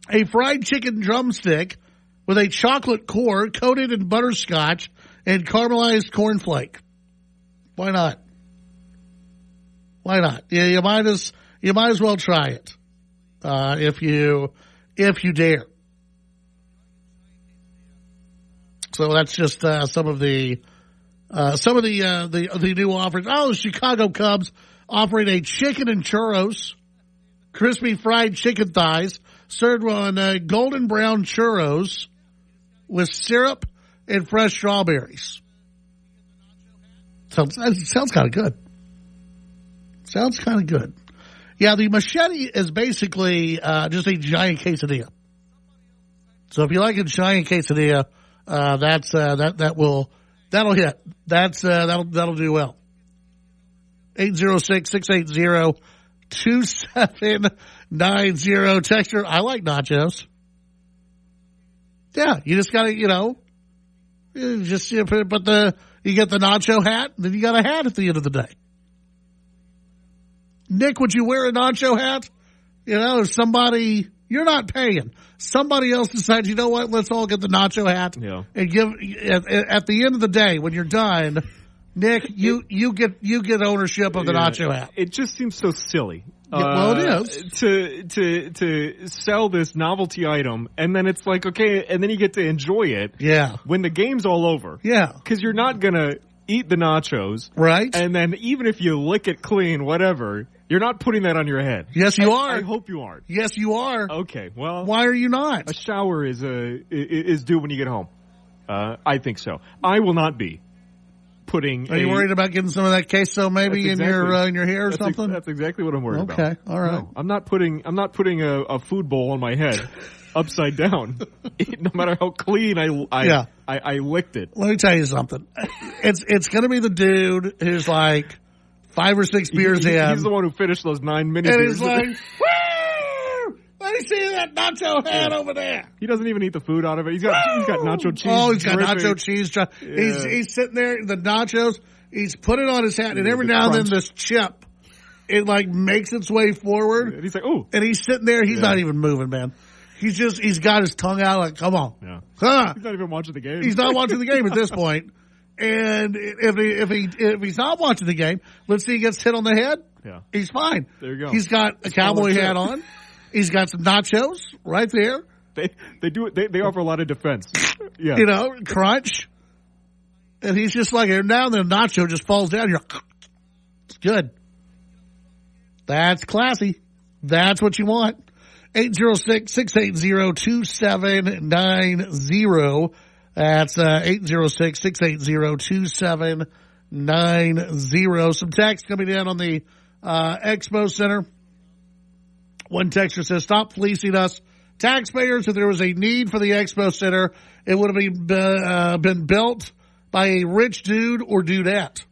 A fried chicken drumstick with a chocolate core coated in butterscotch and caramelized cornflake. Why not? Why not? Yeah, you might as well try it. If you dare. So that's just some of the new offers. Oh, the Chicago Cubs offering a chicken and churros, crispy fried chicken thighs served on golden brown churros with syrup and fresh strawberries. Sounds kind of good. Sounds kind of good. Yeah, the machete is basically just a giant quesadilla. So if you like a giant quesadilla, that'll hit. That'll do well. 806-680-2790. Texture, I like nachos. Yeah, you just gotta, you get the nacho hat, then you got a hat at the end of the day. Nick, would you wear a nacho hat? If somebody, you're not paying. Somebody else decides, you know what, let's all get the nacho hat. Yeah. And give, at the end of the day, when you're done, Nick, you get ownership of the nacho hat. It just seems so silly. Well, it is. To sell this novelty item, and then it's like, okay, and then you get to enjoy it. Yeah. When the game's all over. Yeah. Because you're not going to eat the nachos. Right. And then even if you lick it clean, whatever, you're not putting that on your head. Yes, you are. I hope you aren't. Yes, you are. Okay, well. Why are you not? A shower is due when you get home. I think so. I will not be putting. Are you worried about getting some of that queso maybe in your hair or something? That's exactly what I'm worried about. Okay, all right. No, I'm not putting a food bowl on my head upside down. No matter how clean I licked it. Let me tell you something. It's going to be the dude who's like 5 or 6 beers in. He's the one who finished those 9 mini and beers. And he's like, woo! Let me see that nacho hat over there. He doesn't even eat the food out of it. He's got nacho cheese. Oh, he's got dripping. nacho cheese. Yeah. He's sitting there, the nachos, he's put it on his hat, and every the now crunch. and then this chip, it like makes its way forward. And he's like, ooh. And he's sitting there, he's not even moving, man. He's got his tongue out like, come on. Yeah. Huh. He's not even watching the game. He's not watching the game at this point. And if he's not watching the game, let's see he gets hit on the head. Yeah. He's fine. There you go. He's got a cowboy hat on. He's got some nachos right there. They offer a lot of defense. Yeah. Crunch. And he's just like, every now and then a nacho just falls down. You're like, it's good. That's classy. That's what you want. 806-680-2790. That's 806-680-2790. Some text coming in on the Expo Center. One texter says, stop fleecing us. Taxpayers, if there was a need for the Expo Center, it would have been built by a rich dude or dudette.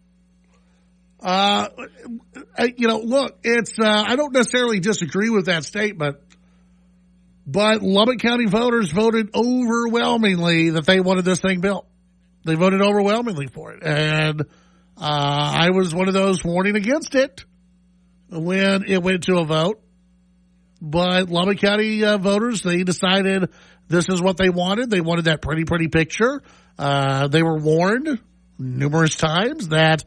Look, it's I don't necessarily disagree with that statement, but Lubbock County voters voted overwhelmingly that they wanted this thing built. They voted overwhelmingly for it. And I was one of those warning against it when it went to a vote. But Lubbock County voters, they decided this is what they wanted. They wanted that pretty picture. They were warned numerous times that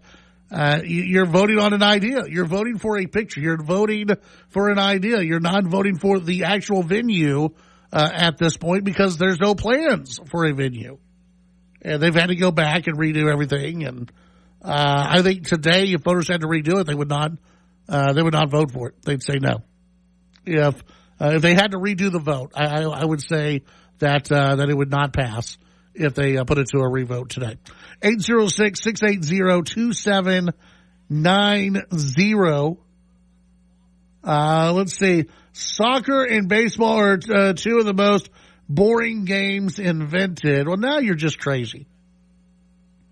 you're voting on an idea. You're voting for a picture. You're voting for an idea. You're not voting for the actual venue at this point because there's no plans for a venue. And they've had to go back and redo everything. And I think today, if voters had to redo it, they would not vote for it. They'd say no. If they had to redo the vote, I would say that it would not pass if they put it to a revote today. 806-680-2790. Let's see. Soccer and baseball are two of the most boring games invented. Well, now you're just crazy.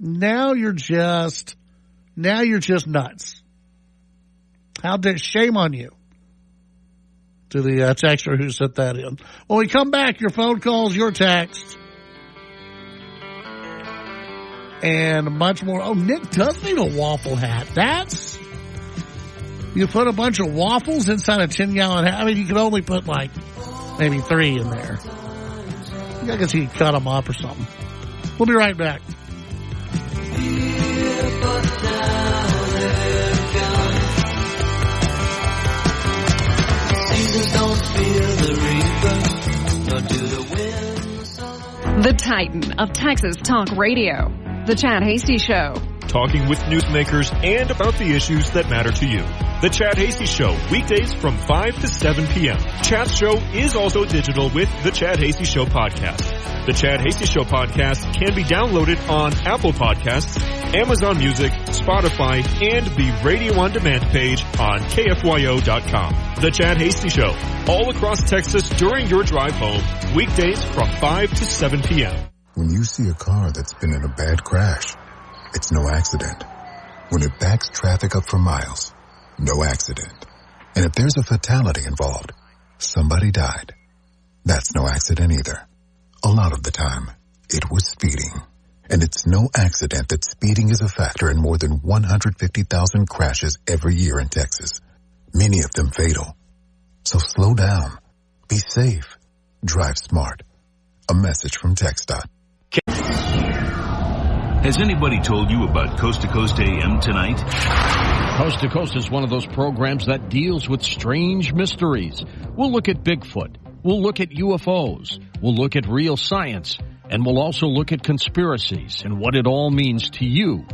Now you're just nuts. Shame on you. To the texter who sent that in. When we come back, your phone calls, your texts, and much more. Oh, Nick does need a waffle hat. You put a bunch of waffles inside a 10-gallon hat. I mean, you can only put like maybe 3 in there. I guess you could cut them up or something. We'll be right back. The Titan of Texas Talk Radio. The Chad Hasty Show. Talking with newsmakers and about the issues that matter to you. The Chad Hasty Show, weekdays from 5 to 7 p.m. Chad's show is also digital with the Chad Hasty Show podcast. The Chad Hasty Show podcast can be downloaded on Apple Podcasts, Amazon Music, Spotify, and the Radio On Demand page on KFYO.com. The Chad Hasty Show, all across Texas during your drive home, weekdays from 5 to 7 p.m. When you see a car that's been in a bad crash, it's no accident. When it backs traffic up for miles, no accident. And if there's a fatality involved, somebody died. That's no accident either. A lot of the time, it was speeding. And it's no accident that speeding is a factor in more than 150,000 crashes every year in Texas. Many of them fatal. So slow down. Be safe. Drive smart. A message from TxDOT. Has anybody told you about Coast to Coast AM tonight? Coast to Coast is one of those programs that deals with strange mysteries. We'll look at Bigfoot. We'll look at UFOs. We'll look at real science. And we'll also look at conspiracies and what it all means to you,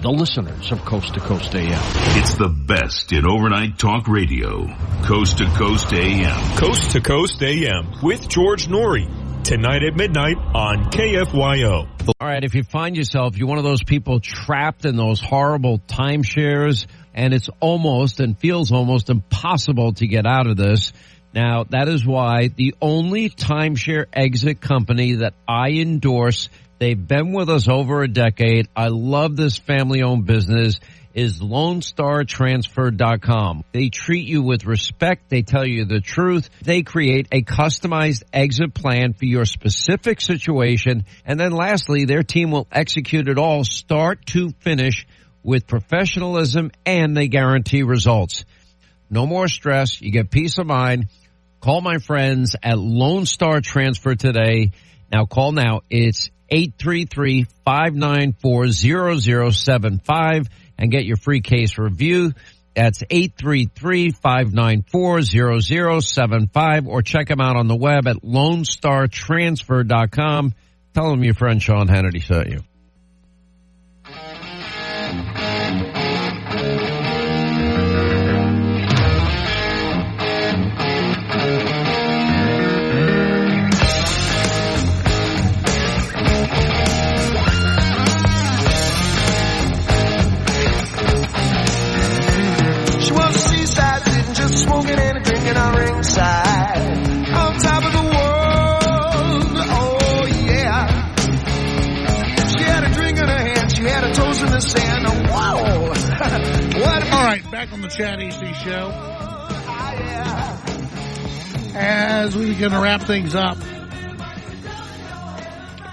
the listeners of Coast to Coast AM. It's the best in overnight talk radio. Coast to Coast AM. Coast to Coast AM with George Norrie. Tonight at midnight on KFYO. All right, if you find yourself, you're one of those people trapped in those horrible timeshares, and it's almost and feels almost impossible to get out of this. Now, that is why the only timeshare exit company that I endorse, they've been with us over a decade. I love this family-owned business, is LoneStarTransfer.com. They treat you with respect. They tell you the truth. They create a customized exit plan for your specific situation. And then lastly, their team will execute it all start to finish with professionalism, and they guarantee results. No more stress. You get peace of mind. Call my friends at Lone Star Transfer today. Now call now. It's 833-594-0075 and get your free case review. That's 833-594-0075 or check them out on the web at LoneStarTransfer.com. Tell them your friend Sean Hannity sent you. Smoking and drinking on ringside, on top of the world, oh yeah. She had a drink in her hand, she had her toes in the sand, oh wow. All right, back on the Chad AC Show. As we begin to wrap things up,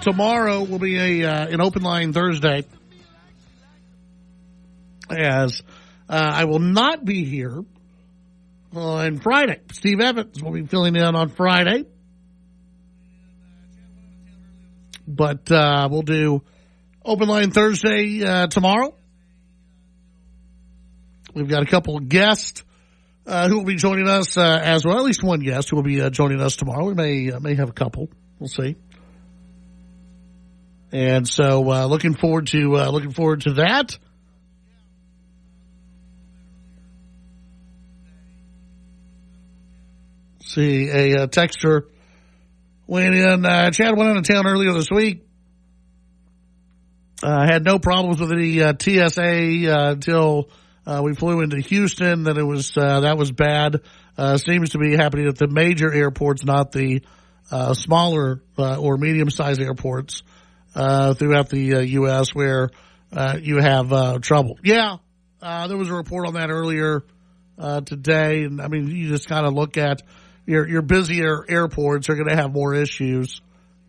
tomorrow will be an open line Thursday, as I will not be here on Friday. Steve Evans will be filling in on Friday. But we'll do Open Line Thursday tomorrow. We've got a couple of guests who will be joining us as well. At least one guest who will be joining us tomorrow. We may have a couple. We'll see. And so looking forward to that. See, a texter went in. Chad went into town earlier this week. Had no problems with any TSA until we flew into Houston. That that was bad. Seems to be happening at the major airports, not the smaller or medium-sized airports throughout the U.S. where you have trouble. Yeah, there was a report on that earlier today, and I mean, you just kind of look at your busier airports are going to have more issues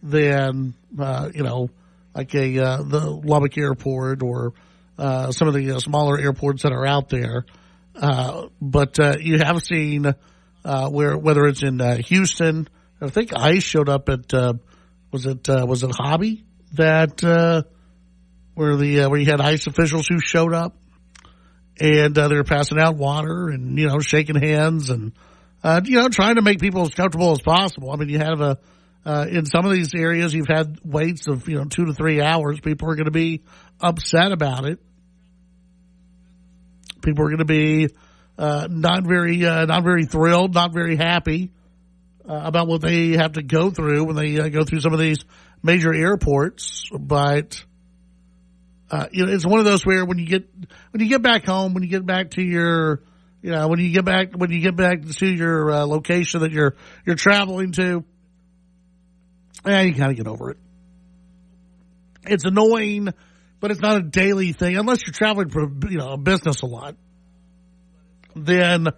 than like the Lubbock airport or some of the smaller airports that are out there. But you have seen whether it's in Houston, I think ICE showed up at was it Hobby that where you had ICE officials who showed up and they were passing out water and shaking hands and trying to make people as comfortable as possible. I mean, you have in some of these areas, you've had waits of 2 to 3 hours. People are going to be upset about it. People are going to be not very thrilled, not very happy about what they have to go through when they go through some of these major airports. But it's one of those where when you get back home, when you get back to your when you get back to your location that you're traveling to, you kind of get over it. It's annoying, but it's not a daily thing unless you're traveling for a business a lot. Then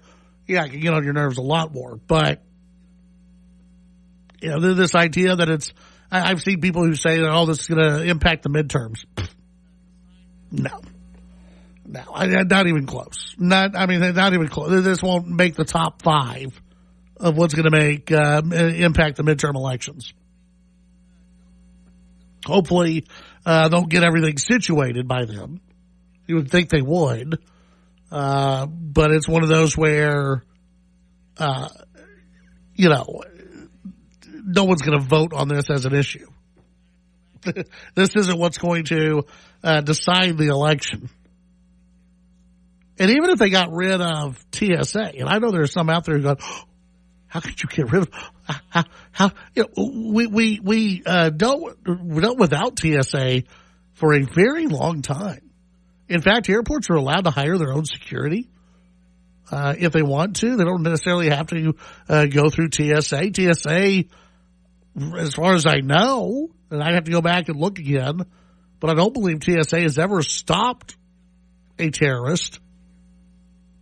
it can get on your nerves a lot more. But this idea that I've seen people who say that this is going to impact the midterms. No, not even close. Not even close. This won't make the top 5 of what's going to impact the midterm elections. Hopefully, they'll get everything situated by then. You would think they would, but it's one of those where, no one's going to vote on this as an issue. This isn't what's going to decide the election. And even if they got rid of TSA, and I know there's some out there who go, how could you get rid of? We dealt without TSA for a very long time. In fact, airports are allowed to hire their own security if they want to. They don't necessarily have to go through TSA. TSA, as far as I know, and I'd have to go back and look again, but I don't believe TSA has ever stopped a terrorist.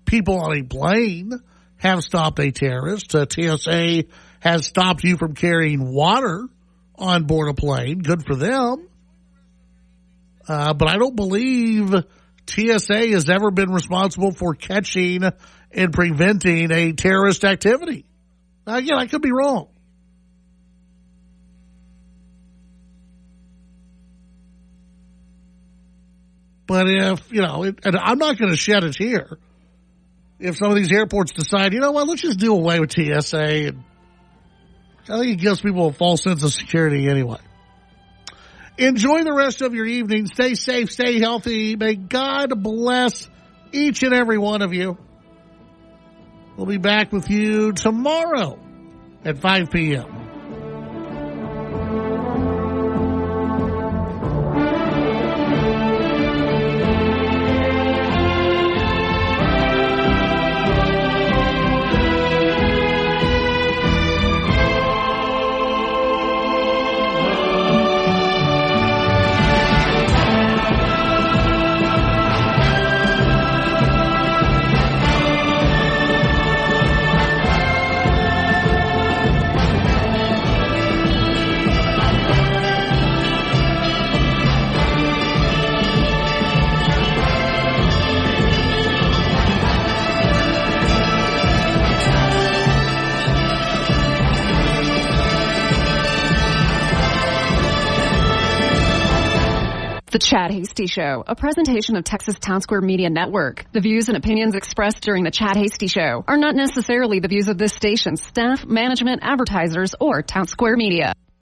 People on a plane have stopped a terrorist. TSA has stopped you from carrying water on board a plane. Good for them. But I don't believe TSA has ever been responsible for catching and preventing a terrorist activity. Now, again, I could be wrong. But if, and I'm not going to shed a tear if some of these airports decide, let's just do away with TSA. And I think it gives people a false sense of security anyway. Enjoy the rest of your evening. Stay safe, stay healthy. May God bless each and every one of you. We'll be back with you tomorrow at 5 p.m. The Chad Hasty Show, a presentation of Texas Town Square Media Network. The views and opinions expressed during the Chad Hasty Show are not necessarily the views of this station's staff, management, advertisers, or Town Square Media.